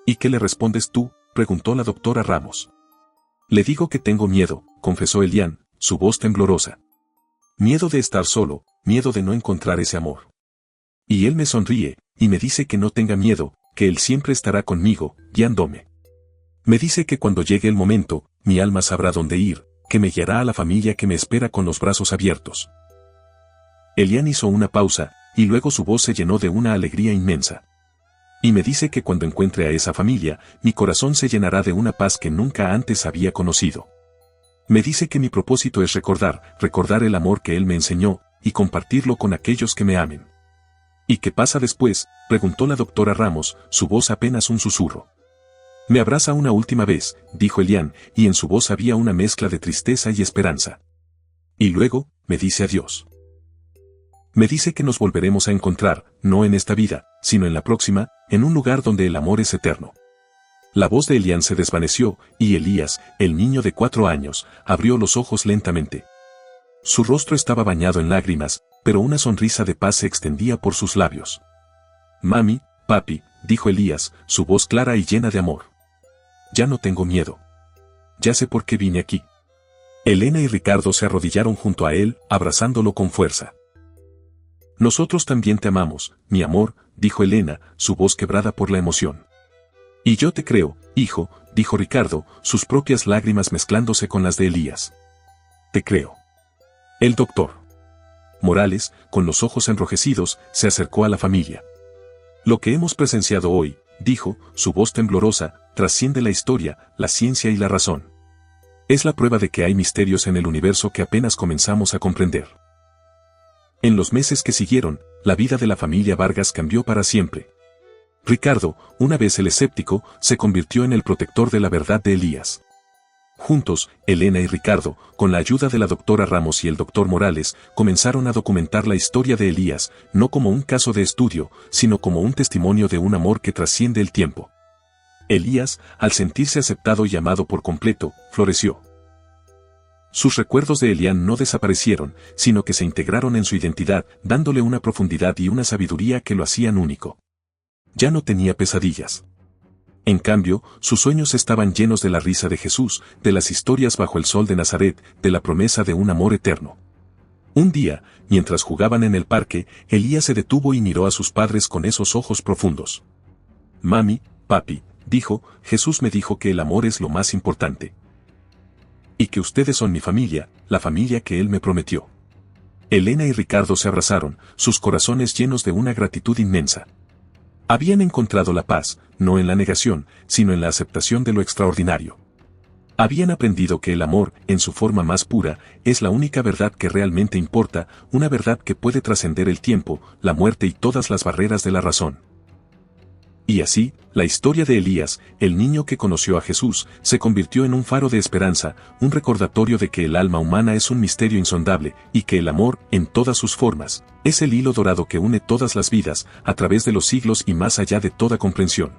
¿Y qué le respondes tú?, preguntó la doctora Ramos. Le digo que tengo miedo, confesó Elián, su voz temblorosa. Miedo de estar solo, miedo de no encontrar ese amor. Y él me sonríe, y me dice que no tenga miedo, que él siempre estará conmigo, guiándome. Me dice que cuando llegue el momento, mi alma sabrá dónde ir, que me guiará a la familia que me espera con los brazos abiertos. Elián hizo una pausa, y luego su voz se llenó de una alegría inmensa. Y me dice que cuando encuentre a esa familia, mi corazón se llenará de una paz que nunca antes había conocido. Me dice que mi propósito es recordar el amor que él me enseñó, y compartirlo con aquellos que me amen. ¿Y qué pasa después?, preguntó la doctora Ramos, su voz apenas un susurro. Me abraza una última vez, dijo Elián, y en su voz había una mezcla de tristeza y esperanza. Y luego, me dice adiós. Me dice que nos volveremos a encontrar, no en esta vida, sino en la próxima, en un lugar donde el amor es eterno. La voz de Elián se desvaneció, y Elías, el niño de 4 años, abrió los ojos lentamente. Su rostro estaba bañado en lágrimas, pero una sonrisa de paz se extendía por sus labios. Mami, papi, dijo Elías, su voz clara y llena de amor. Ya no tengo miedo. Ya sé por qué vine aquí. Elena y Ricardo se arrodillaron junto a él, abrazándolo con fuerza. Nosotros también te amamos, mi amor, dijo Elena, su voz quebrada por la emoción. Y yo te creo, hijo, dijo Ricardo, sus propias lágrimas mezclándose con las de Elías. Te creo. El doctor Morales, con los ojos enrojecidos, se acercó a la familia. Lo que hemos presenciado hoy, dijo, su voz temblorosa, trasciende la historia, la ciencia y la razón. Es la prueba de que hay misterios en el universo que apenas comenzamos a comprender. En los meses que siguieron, la vida de la familia Vargas cambió para siempre. Ricardo, una vez el escéptico, se convirtió en el protector de la verdad de Elías. Juntos, Elena y Ricardo, con la ayuda de la doctora Ramos y el doctor Morales, comenzaron a documentar la historia de Elías, no como un caso de estudio, sino como un testimonio de un amor que trasciende el tiempo. Elías, al sentirse aceptado y amado por completo, floreció. Sus recuerdos de Elián no desaparecieron, sino que se integraron en su identidad, dándole una profundidad y una sabiduría que lo hacían único. Ya no tenía pesadillas. En cambio, sus sueños estaban llenos de la risa de Jesús, de las historias bajo el sol de Nazaret, de la promesa de un amor eterno. Un día, mientras jugaban en el parque, Elías se detuvo y miró a sus padres con esos ojos profundos. Mami, papi, dijo, Jesús me dijo que el amor es lo más importante. Y que ustedes son mi familia, la familia que Él me prometió. Elena y Ricardo se abrazaron, sus corazones llenos de una gratitud inmensa. Habían encontrado la paz, no en la negación, sino en la aceptación de lo extraordinario. Habían aprendido que el amor, en su forma más pura, es la única verdad que realmente importa, una verdad que puede trascender el tiempo, la muerte y todas las barreras de la razón. Y así, la historia de Elías, el niño que conoció a Jesús, se convirtió en un faro de esperanza, un recordatorio de que el alma humana es un misterio insondable, y que el amor, en todas sus formas, es el hilo dorado que une todas las vidas, a través de los siglos y más allá de toda comprensión.